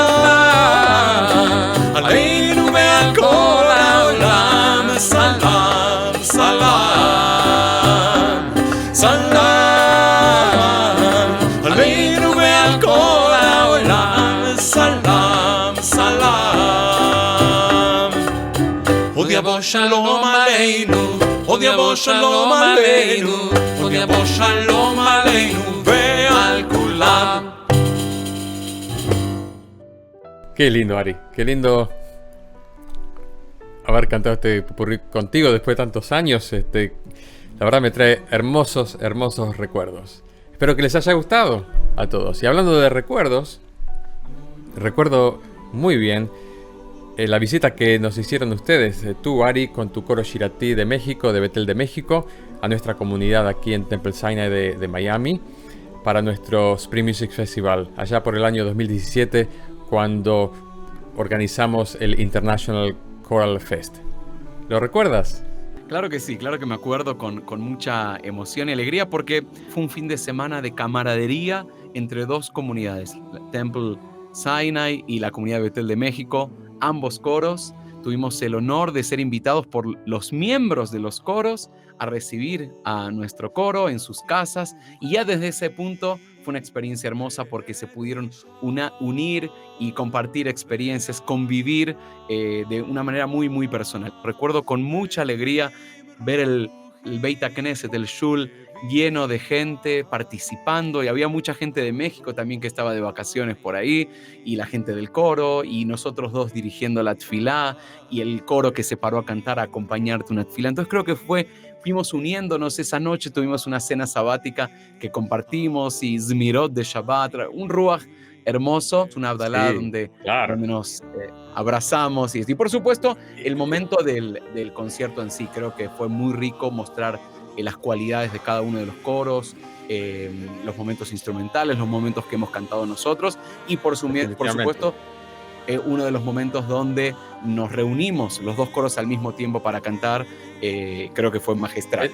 עלינו ועל כל העולם, סלם, סלם, סלם. עוד יבוא שלום עלינו, עוד יבוא שלום עלינו, עוד יבוא שלום עלינו ועל כולם. Qué lindo, Ari, qué lindo haber cantado este popurrí contigo después de tantos años. La verdad me trae hermosos, hermosos recuerdos. Espero que les haya gustado a todos. Y hablando de recuerdos, recuerdo muy bien la visita que nos hicieron ustedes, tú, Ari, con tu coro Shiratí de México, de Betel de México, a nuestra comunidad aquí en Temple Sinai de Miami, para nuestro Spring Music Festival, allá por el año 2017, cuando organizamos el International Choral Fest. ¿Lo recuerdas? Claro que sí, claro que me acuerdo con mucha emoción y alegría porque fue un fin de semana de camaradería entre dos comunidades, la Temple Sinai y la comunidad de Betel de México. Ambos coros tuvimos el honor de ser invitados por los miembros de los coros a recibir a nuestro coro en sus casas, y ya desde ese punto fue una experiencia hermosa porque se pudieron unir y compartir experiencias, convivir de una manera muy muy personal. Recuerdo con mucha alegría ver el Beit HaKnesset, el Shul, lleno de gente participando, y había mucha gente de México también que estaba de vacaciones por ahí, y la gente del coro, y nosotros dos dirigiendo la tfilá, y el coro que se paró a cantar, a acompañarte una tfilá. Entonces creo que fuimos uniéndonos esa noche, tuvimos una cena sabática que compartimos, y Zmirot de Shabbat, un ruach hermoso, una abdalá donde nos abrazamos, y por supuesto el momento del concierto en sí. Creo que fue muy rico mostrar las cualidades de cada uno de los coros, los momentos instrumentales, los momentos que hemos cantado nosotros, y por supuesto uno de los momentos donde nos reunimos los dos coros al mismo tiempo para cantar, creo que fue magistral.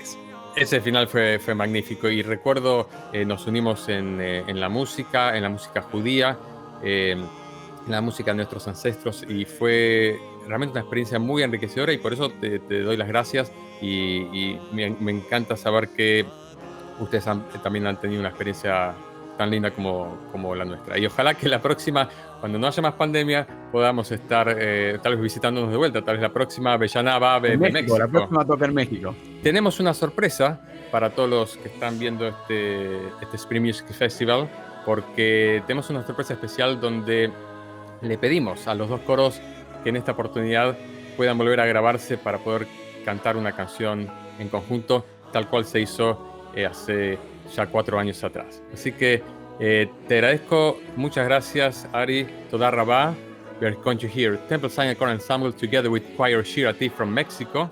Ese final fue magnífico, y recuerdo nos unimos en la música judía, en la música de nuestros ancestros, y fue realmente una experiencia muy enriquecedora, y por eso te doy las gracias, y me encanta saber que ustedes también han tenido una experiencia tan linda como la nuestra. Y ojalá que la próxima, cuando no haya más pandemia, podamos estar tal vez visitándonos de vuelta. Tal vez la próxima Bellana va de México. La próxima toca en México. Tenemos una sorpresa para todos los que están viendo este Spring Music Festival, porque tenemos una sorpresa especial donde le pedimos a los dos coros que en esta oportunidad puedan volver a grabarse para poder cantar una canción en conjunto, tal cual se hizo hace ya 4 años atrás. Así que te agradezco, muchas gracias, Ari. Toda Rabá. We are going to hear Temple Sinai Choral Ensemble together with Choir Shirati from Mexico.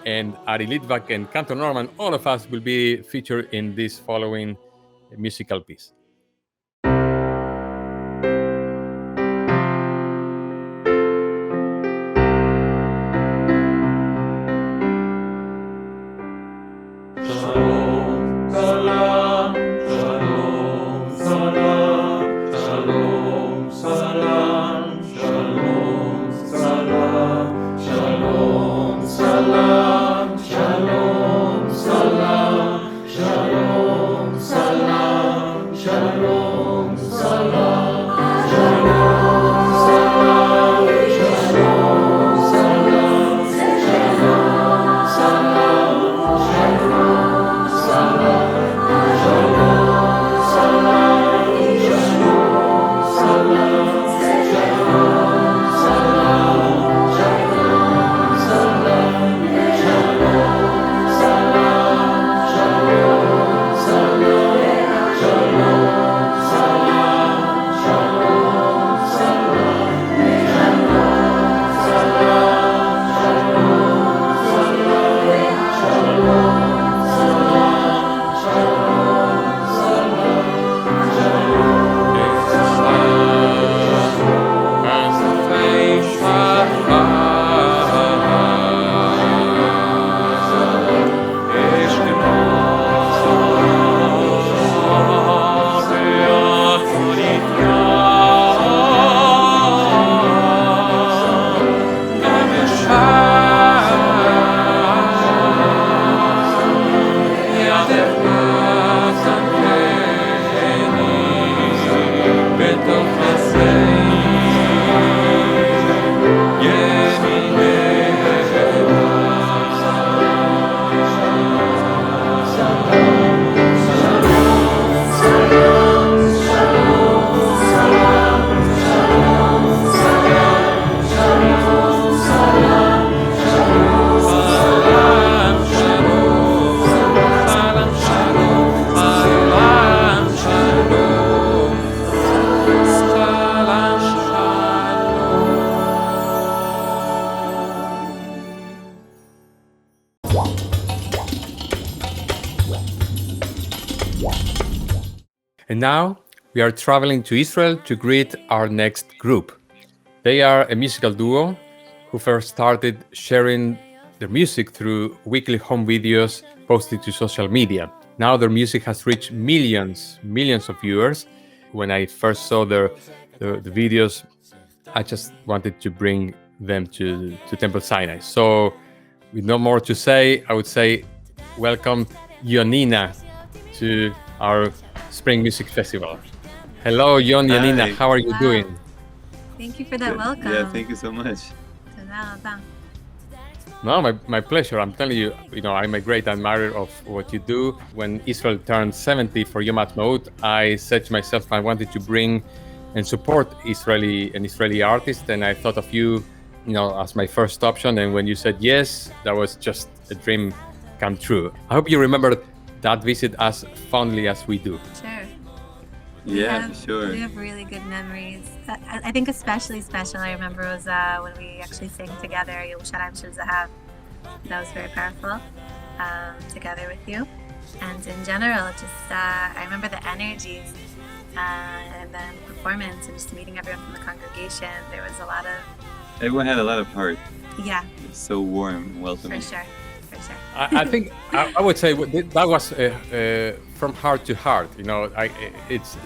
and Ari Litvak and Cantor Norman, all of us will be featured in this following musical piece. And now we are traveling to Israel to greet our next group. They are a musical duo who first started sharing their music through weekly home videos posted to social media. Now their music has reached millions of viewers. When I first saw the videos, I just wanted to bring them to Temple Sinai. So with no more to say, I would say welcome Yonina to our Spring Music Festival. Hello, Yon, Yonina. How are you doing? Thank you for that welcome. Yeah, thank you so much. No, my pleasure. I'm telling you, I'm a great admirer of what you do. When Israel turned 70 for Yom Ha'atzmaut, I said to myself I wanted to bring and support an Israeli artist, and I thought of you, as my first option. And when you said yes, that was just a dream come true. I hope you remember that visit as fondly as we do. Sure. Yeah, sure. We have really good memories. I think especially special, I remember, was when we actually sang together, Yerushalayim Shel Zahav. That was very powerful, together with you. And in general, just I remember the energies and the performance and just meeting everyone from the congregation. There was a lot of... Everyone had a lot of heart. Yeah. It's so warm and welcoming. For sure. I think I would say that was from heart to heart.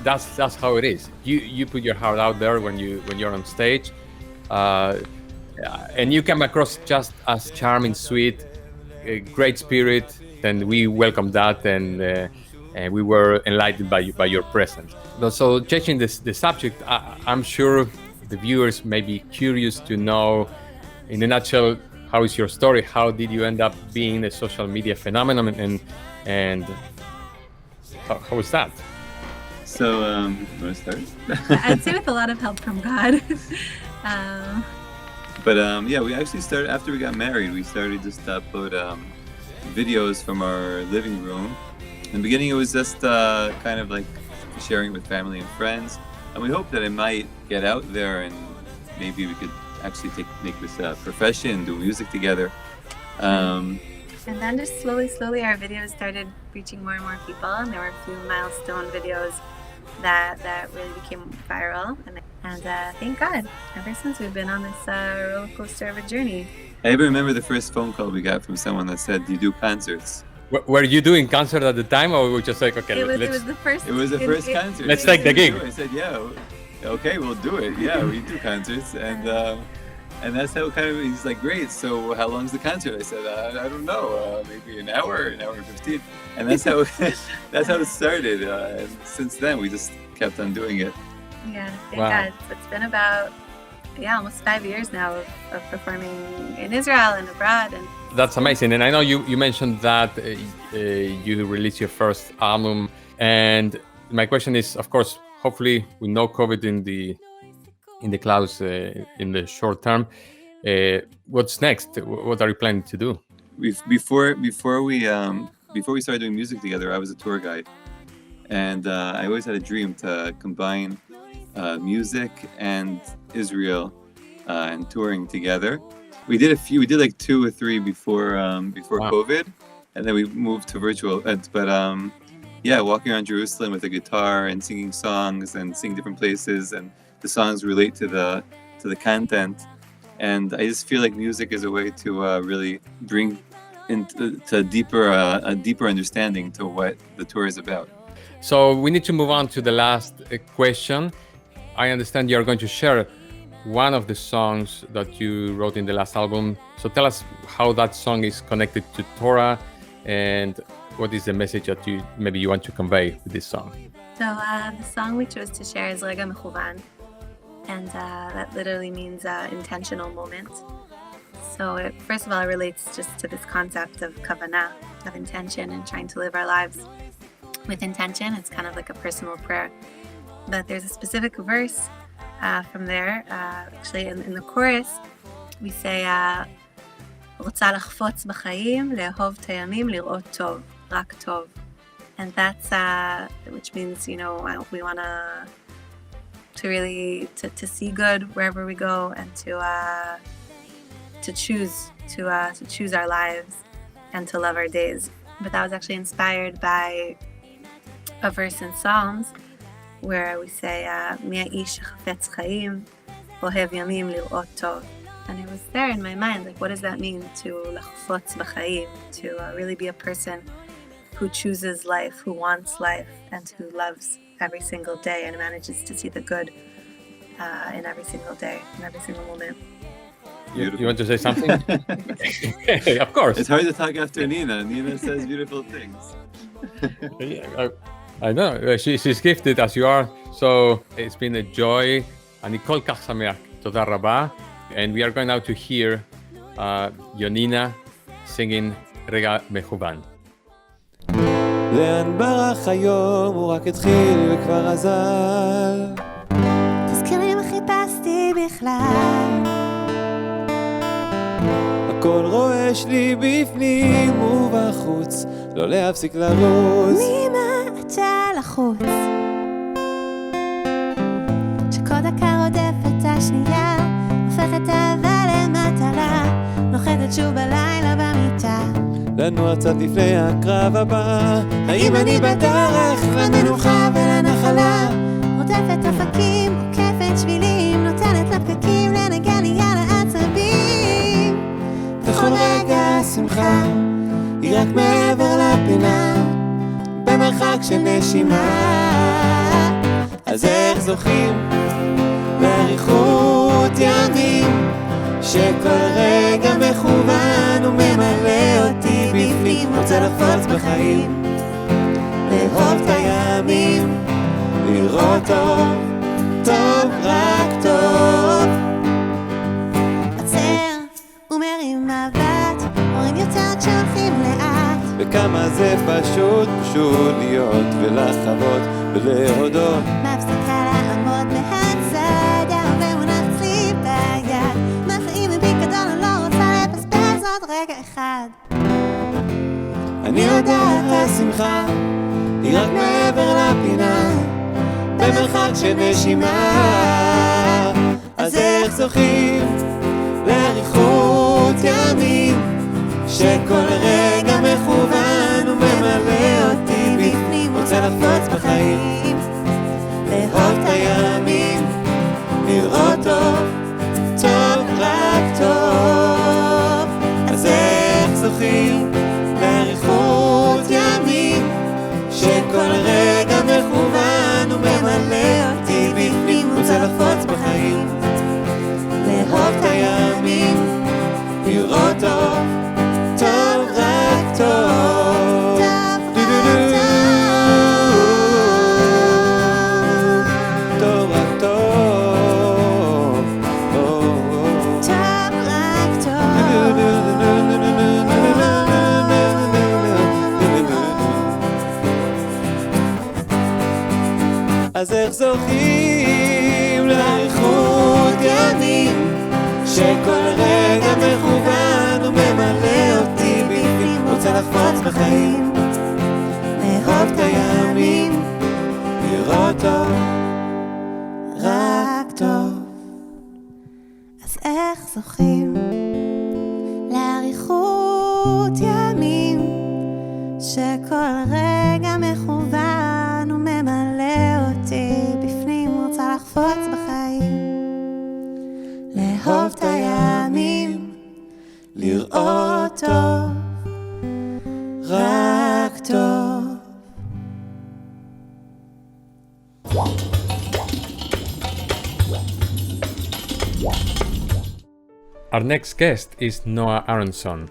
That's how it is. You put your heart out there when you're on stage, and you come across just as charming, sweet, great spirit. And we welcome that, and we were enlightened by your presence. So, changing the subject, I'm sure the viewers may be curious to know, in a nutshell, how is your story? How did you end up being a social media phenomenon, and how was that? So, you want to start? I'd say with a lot of help from God. But yeah, we actually started after we got married. We started just to upload videos from our living room. In the beginning, it was just kind of like sharing with family and friends, and we hoped that it might get out there and maybe we could actually make this profession, do music together. And then just slowly our videos started reaching more and more people, and there were a few milestone videos that really became viral. And thank God, ever since we've been on this roller coaster of a journey. I even remember the first phone call we got from someone that said, "Do you do concerts?" Were you doing concert at the time, or were you just like, okay, It was the first. It was the first concert. Let's take the gig. I said, "Yeah, okay, we'll do it. Yeah, we do concerts." And that's how kind of, he's like, "Great, so how long's the concert?" I said, "I don't know, maybe an hour and 15." And that's how it started. And since then, we just kept on doing it. Yeah, thank God. So it's been about almost 5 years now of performing in Israel and abroad. And that's amazing. And I know you mentioned that you released your first album, and my question is, of course, hopefully with no COVID in the clouds in the short term, what's next? What are you planning to do? Before we started doing music together, I was a tour guide, and I always had a dream to combine music and Israel and touring together. We did like 2 or 3 before Wow. COVID, and then we moved to virtual. But walking around Jerusalem with a guitar and singing songs and seeing different places, and the songs relate to the content. And I just feel like music is a way to really bring into a deeper understanding to what the tour is about. So we need to move on to the last question. I understand you're going to share one of the songs that you wrote in the last album. So tell us how that song is connected to Torah, and what is the message that you want to convey with this song. so the song we chose to share is Rega Mechuvan, and that literally means intentional moment. So first of all, it relates just to this concept of kavanah, of intention, and trying to live our lives with intention. It's kind of like a personal prayer. But there's a specific verse from there. Actually, in the chorus, we say, רוצה לחפוץ בחיים, לאהוב את הימים, לראות טוב, רק טוב. And that's, which means, we want to really, to see good wherever we go, and to choose our lives, and to love our days. But that was actually inspired by a verse in Psalms, where we say, מי האיש החפץ חיים, אוהב ימים לראות טוב. And it was there in my mind, like, what does that mean, to לחפוץ בחיים, to really be a person who chooses life, who wants life, and who loves every single day and manages to see the good in every single day, in every single moment. You want to say something? Of course. It's hard to talk after Nina. Nina says beautiful things. I know, she's gifted as you are, so it's been a joy. אני כל כך שמח, תודה רבה. And we are going now to hear Yonina singing רגע מכוון. לאן ברח היום, הוא רק התחיל וכבר עזל. תזכיר לי מה חיפשתי בכלל. הכל רועש לי בפנים ובחוץ, לא להפסיק לרוץ. ממה אתה לחוץ? שכל דקה רודפת השנייה, הופכת אהבה למטרה, נוחתת שוב בלילה במיטה. לנוע קצת לפני הקרב הבא, האם אני בדרך למנוחה ולנחלה? רודפת אופקים, עוקפת שבילים, נותנת לפקקים לנגן לי על העצבים. וכל רגע שמחה היא רק מעבר לפינה, במרחק של נשימה. אז איך זוכים לאריכות ימים, שכל רגע מכוון וממלא אותי בפנים. רוצה לחפוץ בחיים, לאהוב את הימים, לראות טוב, טוב, רק טוב. עוצר ומרים מבט, הורים יותר כשהולכים לאט. וכמה זה פשוט להיות ולחוות ולהודות. מפסיקה לעמוד בהצד, הרבה מונח אצלי ביד. מפעים מפיקדון, אני לא רוצה לפספס עוד רגע אחד. אני יודעת השמחה היא רק מעבר לפינה, במרחק של נשימה. אז איך זוכים לאריכות ימים, שכל רגע מכוון וממלא אותי בפנים, רוצה לחפוץ בחיים, לאהוב את הימים, לראות טוב, טוב רק טוב. אז איך זוכים לאריכות ימים, שכל רגע מכוון וממלא אותי בפנים, רוצה לחפוץ בחיים, לאהוב את הימים, לראות טוב, טוב רק טוב. טוב רק טוב. טוב רק טוב. אז איך זוכים לאריכות ימים, שכל רגע מכוון וממלא אותי בפנים, רוצה לחפוץ בחיים, לאהוב את הימים, לראות טוב, רק טוב. אז איך זוכים לאריכות ימים, שכל רגע מכוון וממלא אותי בפנים, רוצה לחפוץ בחיים, לאהוב את הימים, לראות טוב, רק טוב. Our next guest is Noah Aronson,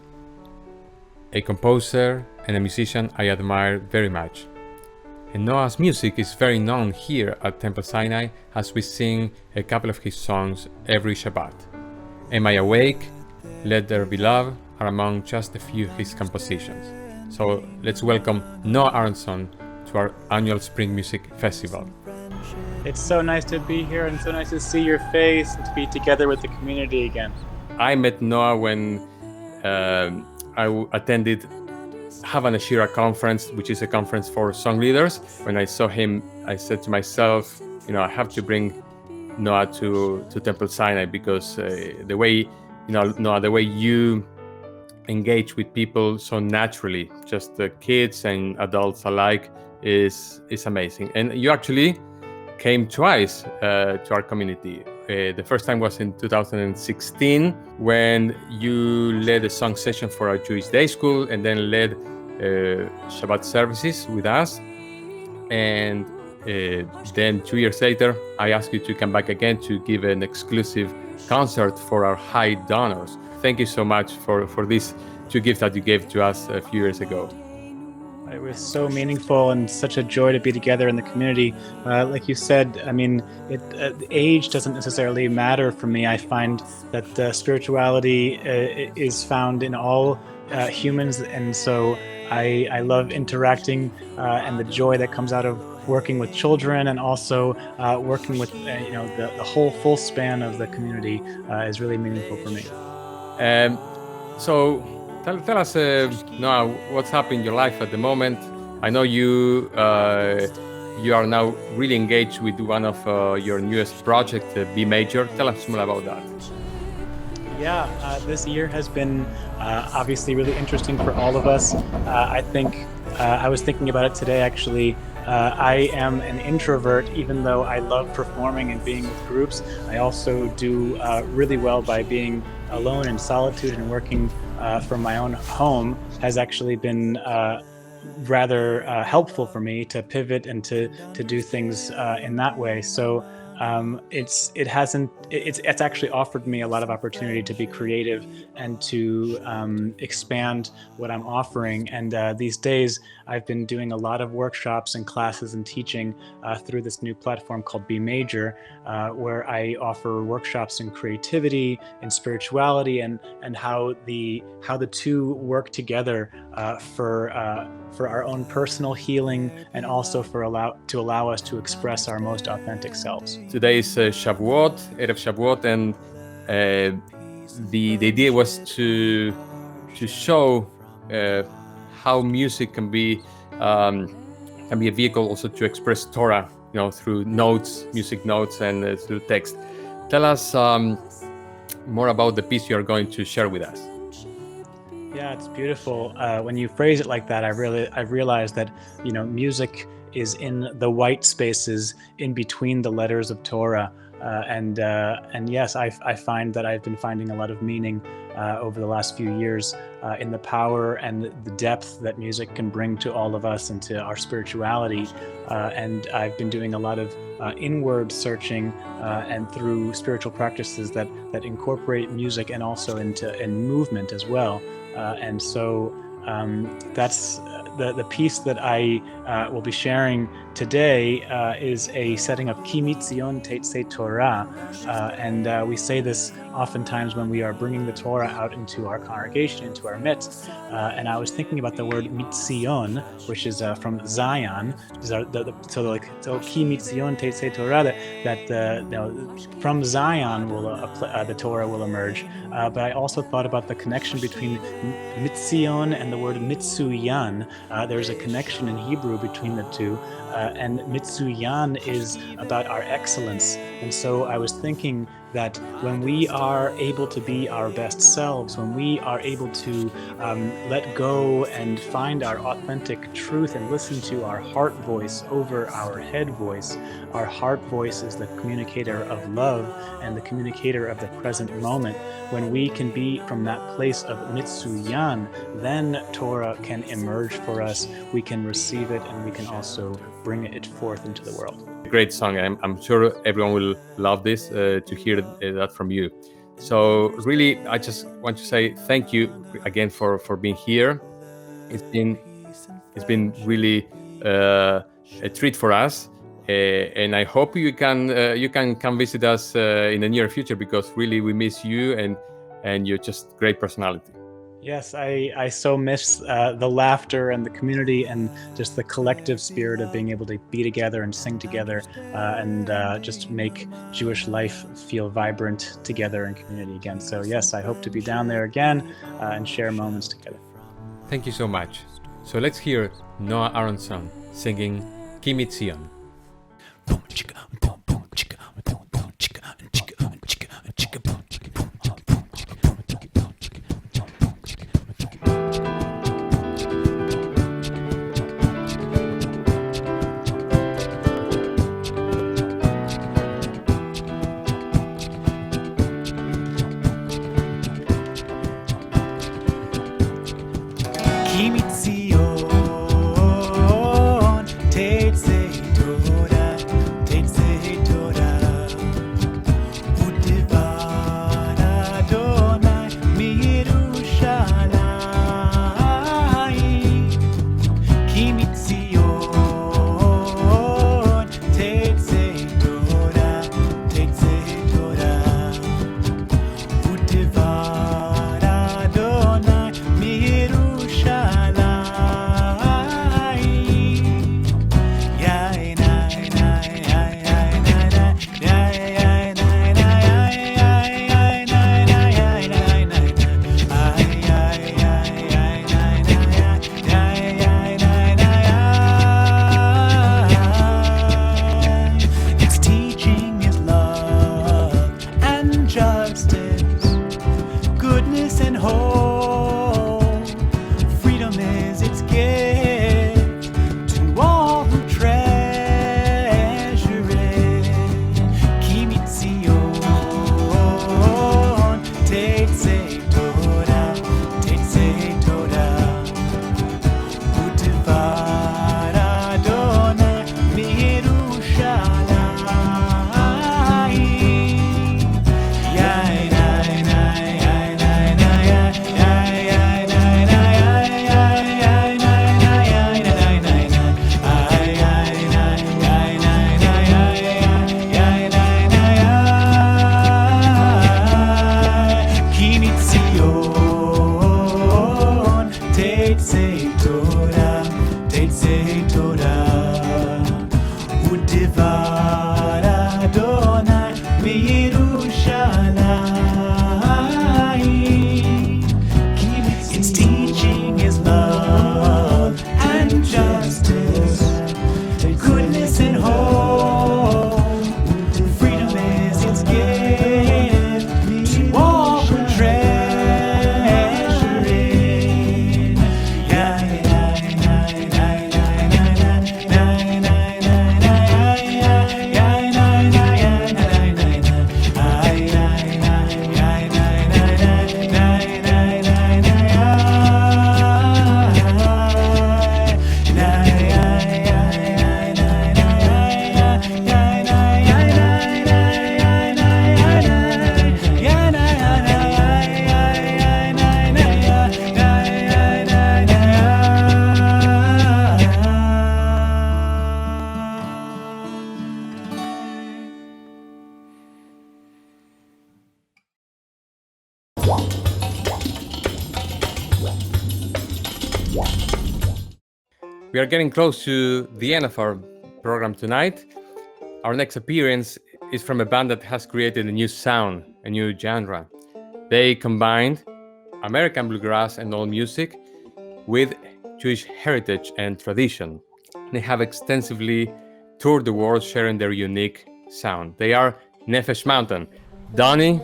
a composer and a musician I admire very much. And Noah's music is very known here at Temple Sinai, as we sing a couple of his songs every Shabbat. Am I Awake, Let There Be Love are among just a few of his compositions. So let's welcome Noah Aronson to our annual Spring Music Festival. It's so nice to be here and so nice to see your face and to be together with the community again. I met Noah when I attended Havana Shira conference, which is a conference for song leaders. When I saw him, I said to myself, I have to bring Noah to Temple Sinai, because the way, Noah, the way you engage with people so naturally, just the kids and adults alike, is amazing. And you actually came twice to our community. The first time was in 2016, when you led a song session for our Jewish day school, and then led Shabbat services with us. And then 2 years later, I asked you to come back again to give an exclusive concert for our high donors. Thank you so much for these two gifts that you gave to us a few years ago. It was so meaningful and such a joy to be together in the community. Like you said, I mean, age doesn't necessarily matter for me. I find that spirituality is found in all humans, and so I love interacting and the joy that comes out of working with children, and also working with the whole full span of the community is really meaningful for me. So tell us, Noah, what's happening in your life at the moment. I know you are now really engaged with one of your newest projects, B Major. Tell us more about that. Yeah, this year has been obviously really interesting for all of us. I think I was thinking about it today, actually. I am an introvert, even though I love performing and being with groups. I also do really well by being alone in solitude, and working from my own home has actually been rather helpful for me to pivot and to do things in that way. So it's actually offered me a lot of opportunity to be creative and to expand what I'm offering. And these days I've been doing a lot of workshops and classes and teaching through this new platform called B Major, where I offer workshops in creativity and spirituality, and how the two work together for our own personal healing, and also to allow us to express our most authentic selves. Today is Shavuot, Erev Shavuot, and the idea was to show how music can be a vehicle also to express Torah, through notes, music notes, and through text. Tell us more about the piece you are going to share with us. Yeah, it's beautiful. When you phrase it like that, I've realized that, music is in the white spaces in between the letters of Torah. And yes, I find that I've been finding a lot of meaning over the last few years in the power and the depth that music can bring to all of us and to our spirituality. And I've been doing a lot of inward searching and through spiritual practices that incorporate music and also in movement as well. And so that's the piece that I will be sharing today is a setting of Ki Mitzion Tetzei Torah. And we say this oftentimes when we are bringing the Torah out into our congregation, into our midst. And I was thinking about the word Mitzion, which is from Zion. So Ki Mitzion Tetzei Torah, that from Zion will the Torah will emerge. But I also thought about the connection between Mitzion and the word Mitsuyan. There's a connection in Hebrew between the two. And Mitsuyan is about our excellence. And so I was thinking that when we are able to be our best selves, when we are able to let go and find our authentic truth and listen to our heart voice over our head voice, our heart voice is the communicator of love and the communicator of the present moment. When we can be from that place of Mitsuyan, then Torah can emerge for us. We can receive it and we can also bring it forth into the world. Great song. I'm sure everyone will love this to hear that from you. So really, I just want to say thank you again for being here. It's been really a treat for us, and I hope you can come visit us in the near future, because really we miss you and you're just great personality. Yes, I so miss the laughter and the community and just the collective spirit of being able to be together and sing together and just make Jewish life feel vibrant together in community again. So yes, I hope to be down there again and share moments together. Thank you so much. So let's hear Noah Aronson singing Ki Mitzion. Ki Mitzion Tetzei Torah, Tetzei Torah, Udevar Adonai miYerushalayim. Ki Mitzion Tetzei Torah, Tetzei Torah, Udevar Adonai miYerushalayim. Its teaching is love and justice, goodness and hope. Freedom is its gift to all who treasure it. Ki Mitzion Tetzei Torah, Tetzei Torah, Udevar Adonai miYerushalayim. Ki Mitzion Tetzei Torah, Tetzei Torah, Udevar Adonai miYerushalayim. Its teaching is love and justice, goodness and hope. Freedom is its gift to all who treasure it. We are getting close to the end of our program tonight. Our next appearance is from a band that has created a new sound, a new genre. They combined American bluegrass and old music with Jewish heritage and tradition. They have extensively toured the world sharing their unique sound. They are Nefesh Mountain. Donnie,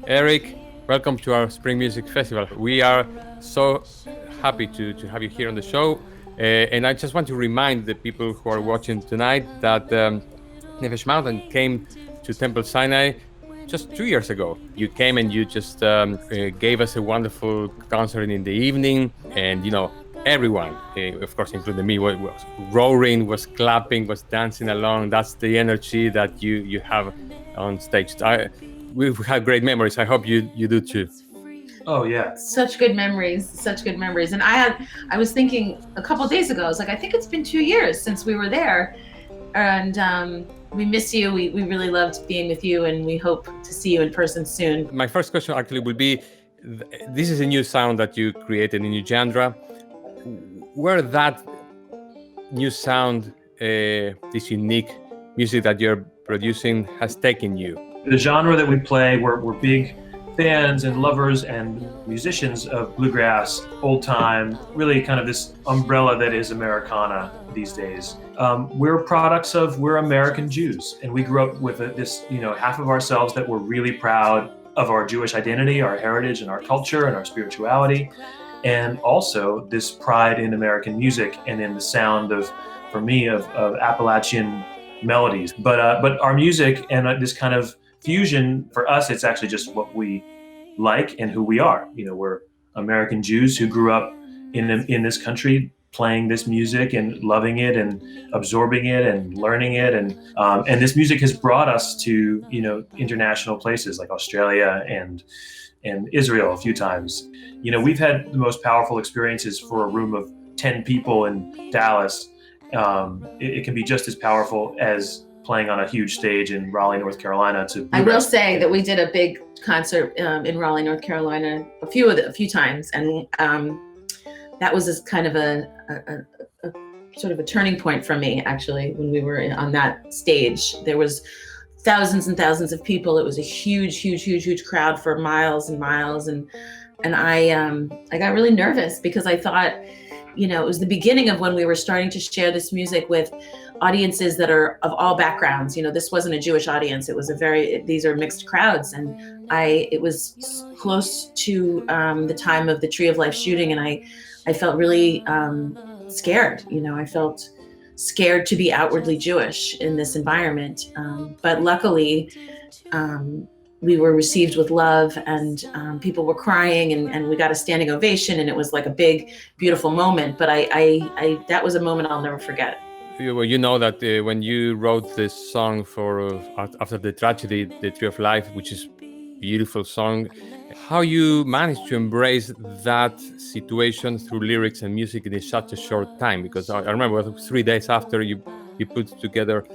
Eric, welcome to our Spring Music Festival. We are so happy to have you here on the show. And I just want to remind the people who are watching tonight that Nefesh Mountain came to Temple Sinai just 2 years ago. You came and you just gave us a wonderful concert in the evening, and everyone, of course including me, was roaring, was clapping, was dancing along. That's the energy that you have on stage. We've had great memories. I hope you do too. Oh yeah, such good memories. And I was thinking a couple of days ago, I was like, I think it's been 2 years since we were there, and we miss you. We really loved being with you, and we hope to see you in person soon. My first question actually would be, this is a new sound that you created, a new genre. Where that new sound, this unique music that you're producing has taken you? The genre that we play, we're big fans and lovers and musicians of bluegrass, old time, really kind of this umbrella that is Americana these days. We're American Jews, and we grew up with this, half of ourselves that we're really proud of our Jewish identity, our heritage, and our culture, and our spirituality, and also this pride in American music and in the sound of Appalachian melodies. But our music and this kind of fusion, for us, it's actually just what we like and who we are. We're American Jews who grew up in this country playing this music and loving it and absorbing it and learning it, and this music has brought us to international places like Australia and Israel a few times. We've had the most powerful experiences for a room of 10 people in Dallas. It can be just as powerful as playing on a huge stage in Raleigh, North Carolina. I will say that we did a big concert in Raleigh, North Carolina, a few times, and that was kind of a sort of a turning point for me, actually. When we were on that stage, there was thousands and thousands of people. It was a huge crowd for miles and miles, and I got really nervous because I thought, it was the beginning of when we were starting to share this music with audiences that are of all backgrounds. This wasn't a Jewish audience. It was these are mixed crowds, and it was close to the time of the Tree of Life shooting, and I felt really scared. I felt scared to be outwardly Jewish in this environment. But luckily, we were received with love, and people were crying, and we got a standing ovation, and it was like a big, beautiful moment. But that was a moment I'll never forget. Well, that when you wrote this song for after the tragedy, the Tree of Life, which is a beautiful song, how you managed to embrace that situation through lyrics and music in such a short time? Because I remember 3 days after you put together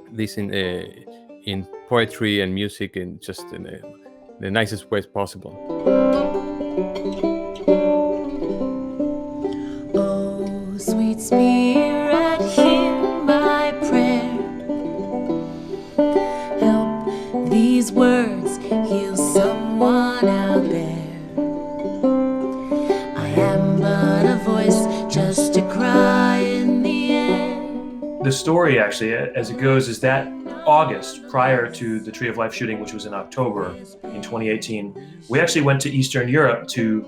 this in poetry and music, and just in the nicest ways possible. Oh, sweet Spirit, hear my prayer. Help these words heal someone out there. I am but a voice, just a cry in the air. The story, actually, as it goes, is that August, prior to the Tree of Life shooting, which was in October in 2018, we actually went to Eastern Europe to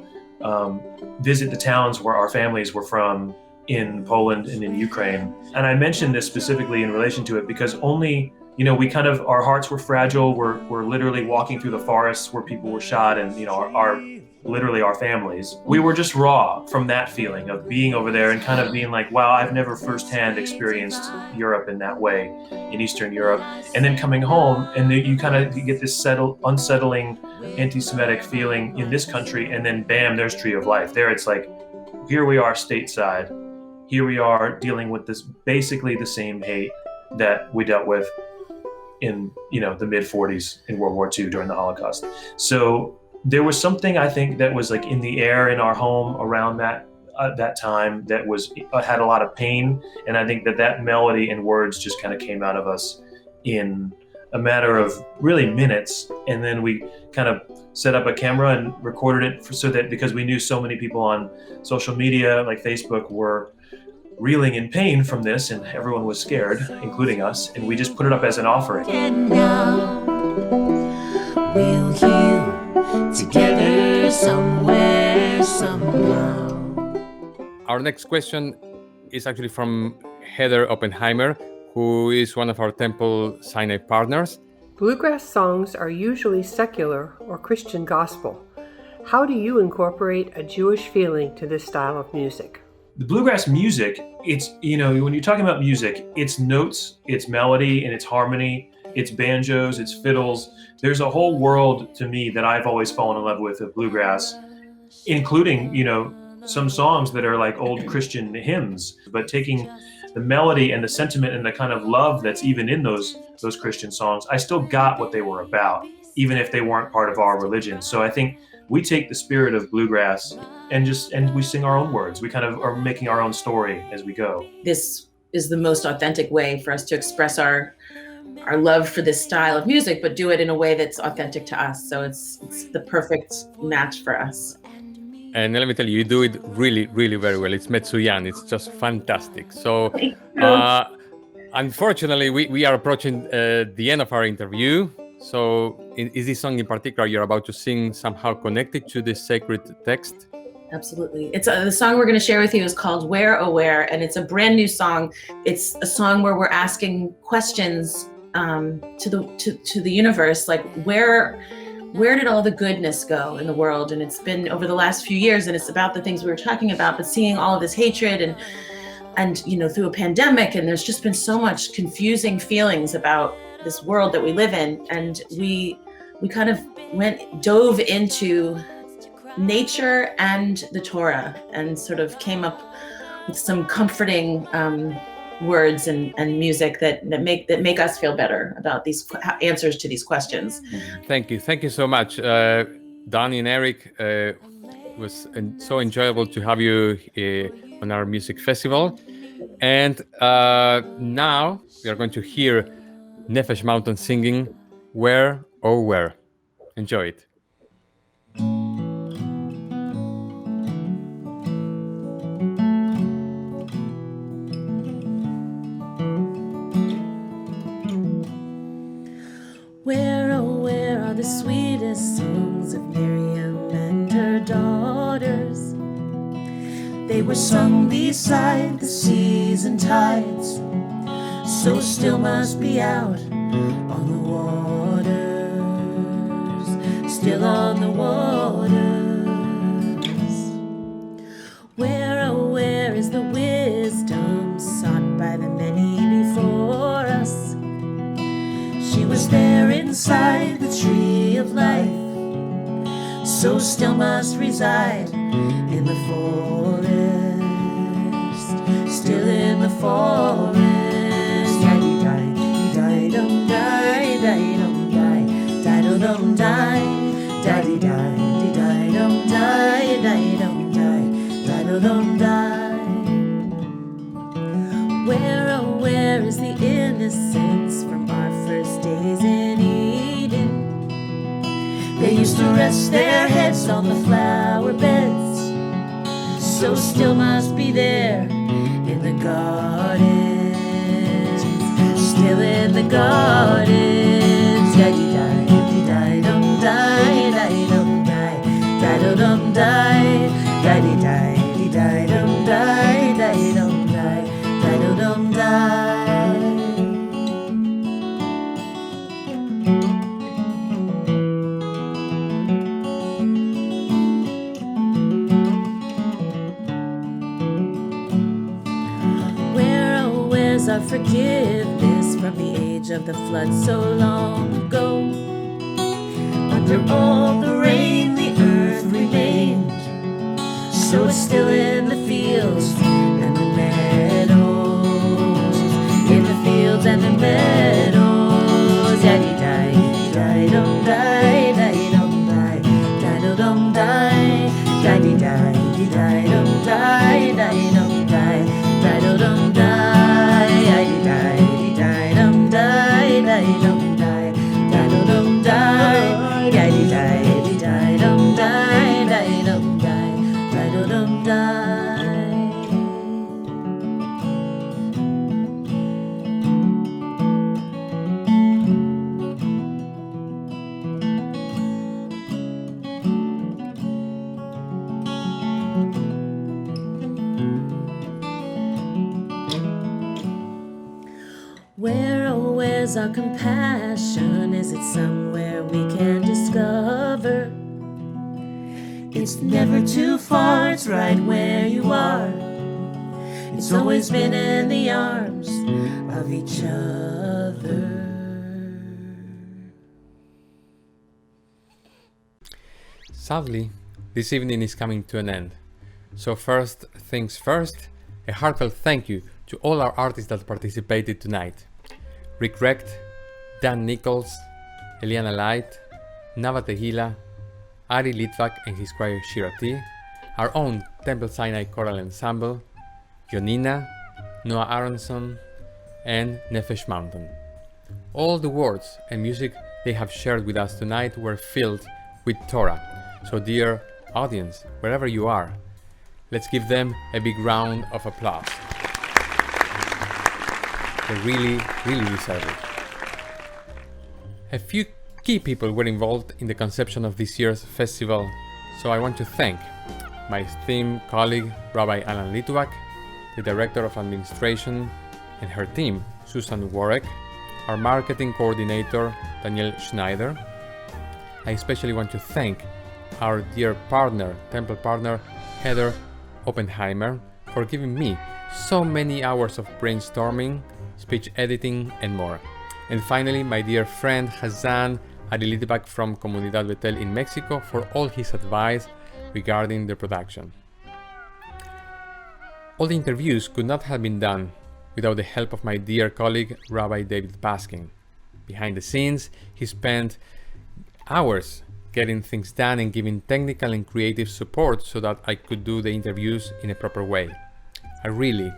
visit the towns where our families were from in Poland and in Ukraine. And I mentioned this specifically in relation to it because we kind of, our hearts were fragile. We're literally walking through the forests where people were shot, and literally our families. We were just raw from that feeling of being over there and kind of being like, wow, I've never firsthand experienced Europe in that way, in Eastern Europe. And then coming home, and you kind of get this unsettling anti-Semitic feeling in this country, and then bam, there's Tree of Life. There it's like, here we are stateside. Here we are dealing with this, basically the same hate that we dealt with in the mid-40s in World War II during the Holocaust. So there was something, I think, that was like in the air in our home around that at that time that had a lot of pain, and I think that melody and words just kind of came out of us in a matter of really minutes, and then we kind of set up a camera and recorded it so that, because we knew so many people on social media like Facebook were reeling in pain from this, and everyone was scared, including us, and we just put it up as an offering. And now we'll heal together somewhere, somehow. Our next question is actually from Heather Oppenheimer, who is one of our Temple Sinai partners. Bluegrass songs are usually secular or Christian gospel. How do you incorporate a Jewish feeling to this style of music? The bluegrass music, it's, when you're talking about music, it's notes, it's melody, and it's harmony, it's banjos, it's fiddles. There's a whole world to me that I've always fallen in love with of bluegrass, including, some songs that are like old Christian hymns, but taking the melody and the sentiment and the kind of love that's even in those Christian songs, I still got what they were about, even if they weren't part of our religion. So I think we take the spirit of bluegrass and we sing our own words. We kind of are making our own story as we go. This is the most authentic way for us to express our love for this style of music, but do it in a way that's authentic to us. So it's the perfect match for us. And let me tell you, you do it really, really very well. It's Metsuyan. It's just fantastic. So, unfortunately, we are approaching the end of our interview. So, is this song in particular you're about to sing somehow connected to the sacred text? Absolutely. It's the song we're going to share with you is called Where, Oh Where, and it's a brand new song. It's a song where we're asking questions to the universe, like where did all the goodness go in the world? And it's been over the last few years, and it's about the things we were talking about, but seeing all of this hatred and through a pandemic, and there's just been so much confusing feelings about this world that we live in. And we kind of dove into nature and the Torah and sort of came up with some comforting words and music that make us feel better about these answers to these questions. Thank you so much, Donnie and Eric. It was so enjoyable to have you on our music festival. And now we are going to hear Nefesh Mountain singing Where, Oh Where. Enjoy it. Where, oh, where are the sweetest songs of Miriam and her daughters? They were sung beside the seas and tides, so still must be out on the waters, still on the waters. Where, oh, where is the wisdom sought by the many before us? She was there inside the tree of life, so still must reside in the forest, still in the forest. Die-dee-die, die-dum-die, die-dum-die, die-dee-die, die-dum-die, die-dum-die, die-dum-die. Where, oh, where is the innocence from our first days in Eden? They used to rest their heads on the flower beds, so still must be there in the gardens, still in the gardens. Die-dee-die, die-dee-die-dum-die, die-dum-die, die-dum-die, die-dee-die, die-dum-die, die-dum-die, die-dum-die. Our forgiveness from the age of the flood so long ago? Under all the rain the earth remained, so it's still in the fields and the meadows, in the fields and the meadows. Daddy-die, die-dum-die, die-dum-die, die-dum-die, daddy-die, die-dum-die. die dum die die dum die die die die dum die dum die dum die. Where, oh, where's our compassion? Is it somewhere we can discover? It's never too far, it's right where you are. It's always been in the arms of each other. Sadly, this evening is coming to an end. So first things first, a heartfelt thank you to all our artists that participated tonight. Rick Recht, Dan Nichols, Eliana Light, Nava Tehila, Ari Litvak and his choir Shirati, our own Temple Sinai Choral Ensemble, Jonina, Noah Aronson, and Nefesh Mountain. All the words and music they have shared with us tonight were filled with Torah. So dear audience, wherever you are, let's give them a big round of applause. They really, really deserve it. A few key people were involved in the conception of this year's festival, so I want to thank my esteemed colleague Rabbi Alan Lituak, the Director of Administration and her team, Susan Warwick, our marketing coordinator, Daniel Schneider. I especially want to thank our dear partner, Temple partner, Heather Oppenheimer, for giving me so many hours of brainstorming, speech editing, and more. And finally, my dear friend Hazan Arilitibak from Comunidad Betel in Mexico for all his advice regarding the production. All the interviews could not have been done without the help of my dear colleague Rabbi David Paskin. Behind the scenes, he spent hours getting things done and giving technical and creative support so that I could do the interviews in a proper way. I really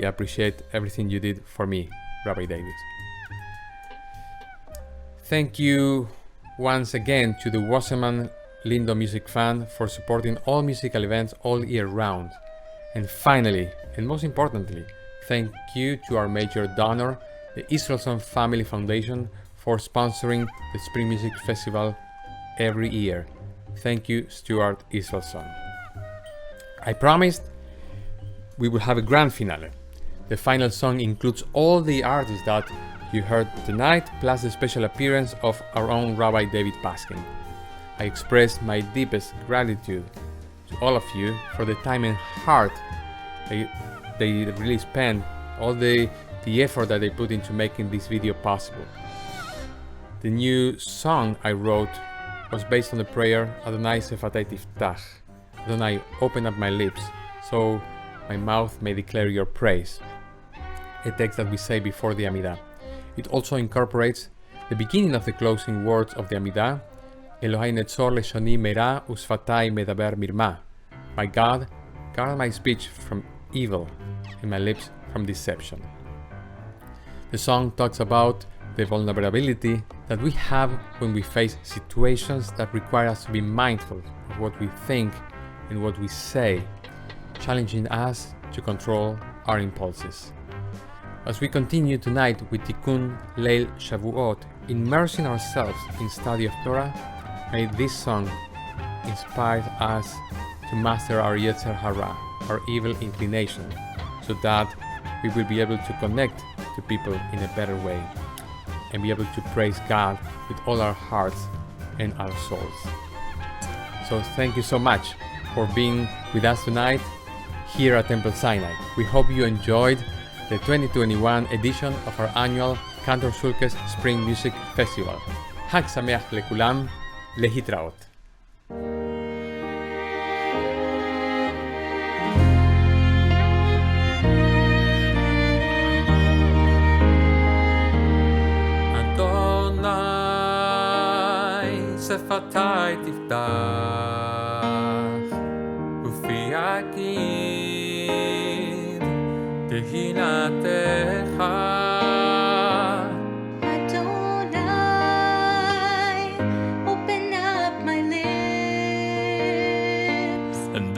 appreciate everything you did for me, Rabbi David. Thank you once again to the Wasserman Lindo Music Fund for supporting all musical events all year round. And finally, and most importantly, thank you to our major donor, the Israelson Family Foundation, for sponsoring the Spring Music Festival every year. Thank you, Stuart Israelson. I promised we will have a grand finale. The final song includes all the artists that you heard tonight, plus the special appearance of our own Rabbi David Paskin. I express my deepest gratitude to all of you for the time and heart they really spent, all the effort that they put into making this video possible. The new song I wrote was based on the prayer Adonai Sefatei Tiftach. Adonai, open up my lips so my mouth may declare your praise. A text that we say before the Amidah. It also incorporates the beginning of the closing words of the Amidah, Elohai netzor leshoni mera usfatai medaber mirma. My God, guard my speech from evil and my lips from deception. The song talks about the vulnerability that we have when we face situations that require us to be mindful of what we think and what we say, challenging us to control our impulses. As we continue tonight with Tikkun Leil Shavuot, immersing ourselves in study of Torah, may this song inspire us to master our Yetzer Hara, our evil inclination, so that we will be able to connect to people in a better way and be able to praise God with all our hearts and our souls. So thank you so much for being with us tonight here at Temple Sinai. We hope you enjoyed the 2021 edition of our annual Cantor Shulkes Spring Music Festival. Hag Sameach Lekulam, Lehitraot. שפתיי תפתח ופי יגיד תהילתך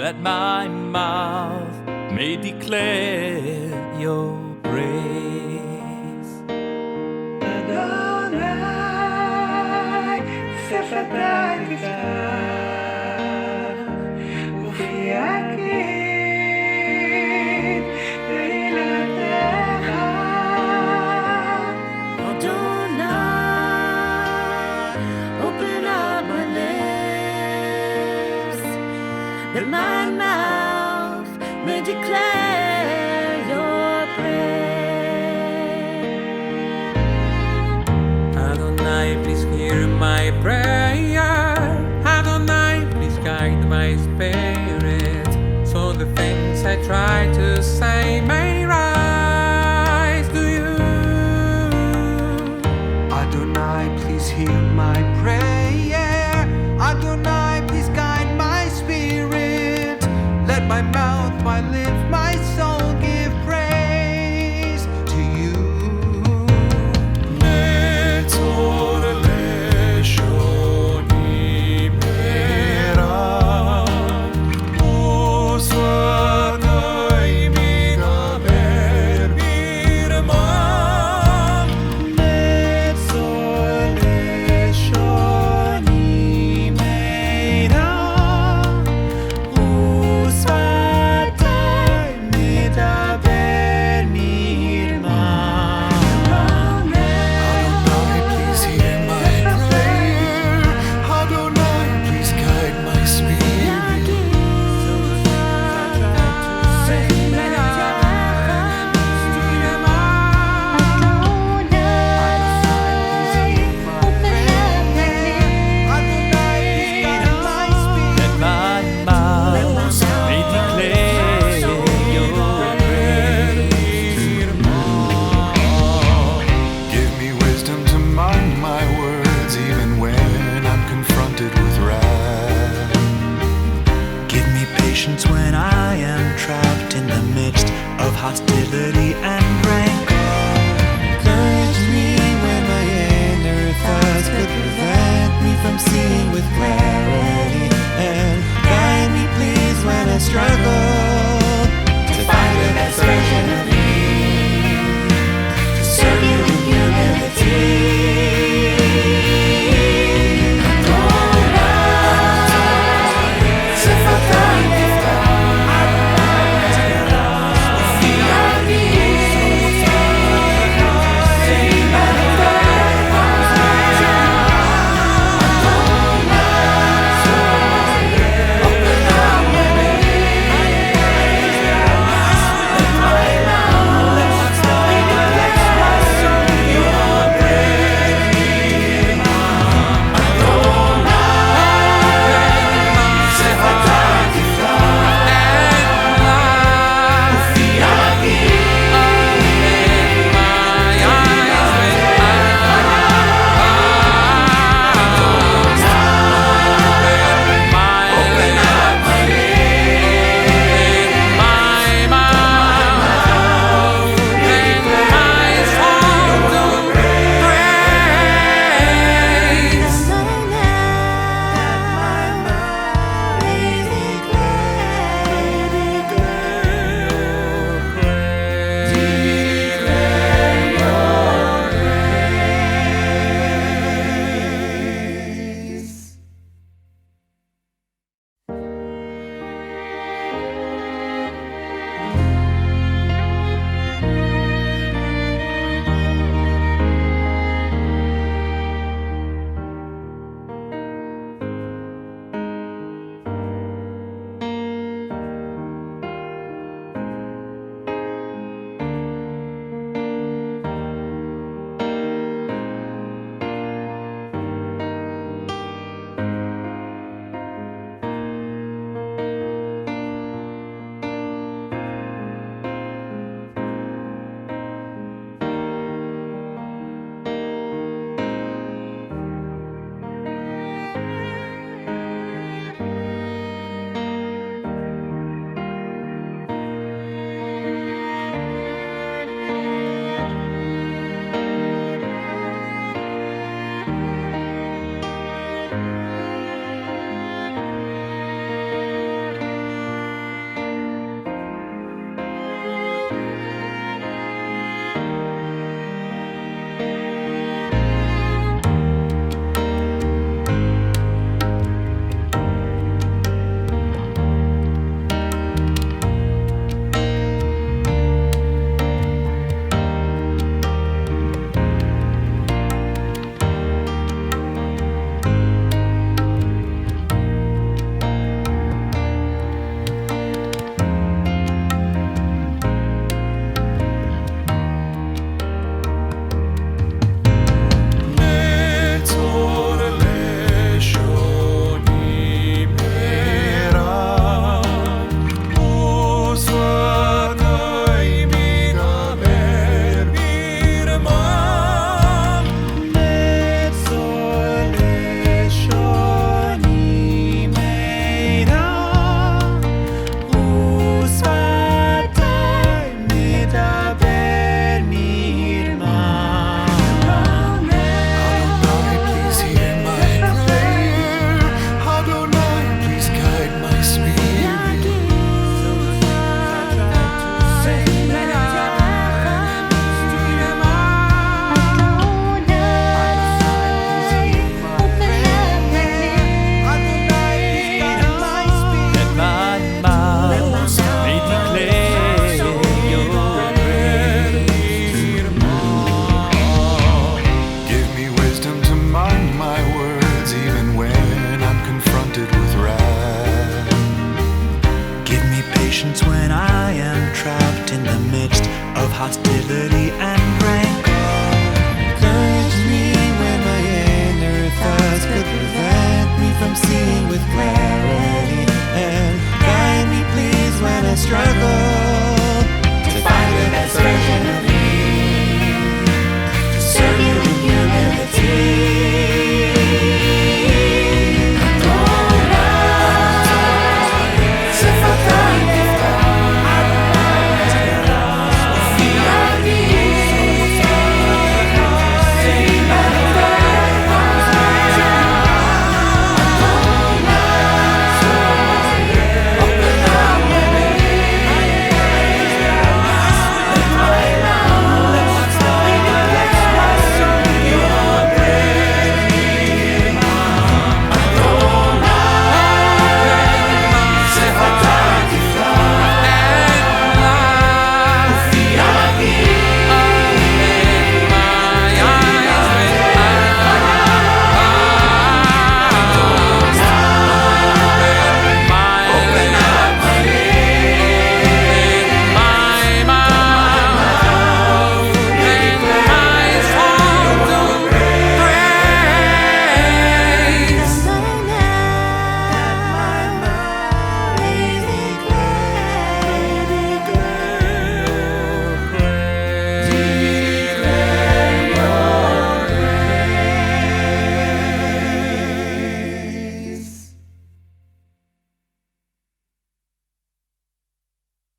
that my mouth may declare your praise. Adonai, sefatagita, ufiakin, leilatecha. Adonai, open up my lips, that my mouth may declare your praise. Adonai, please hear my prayer.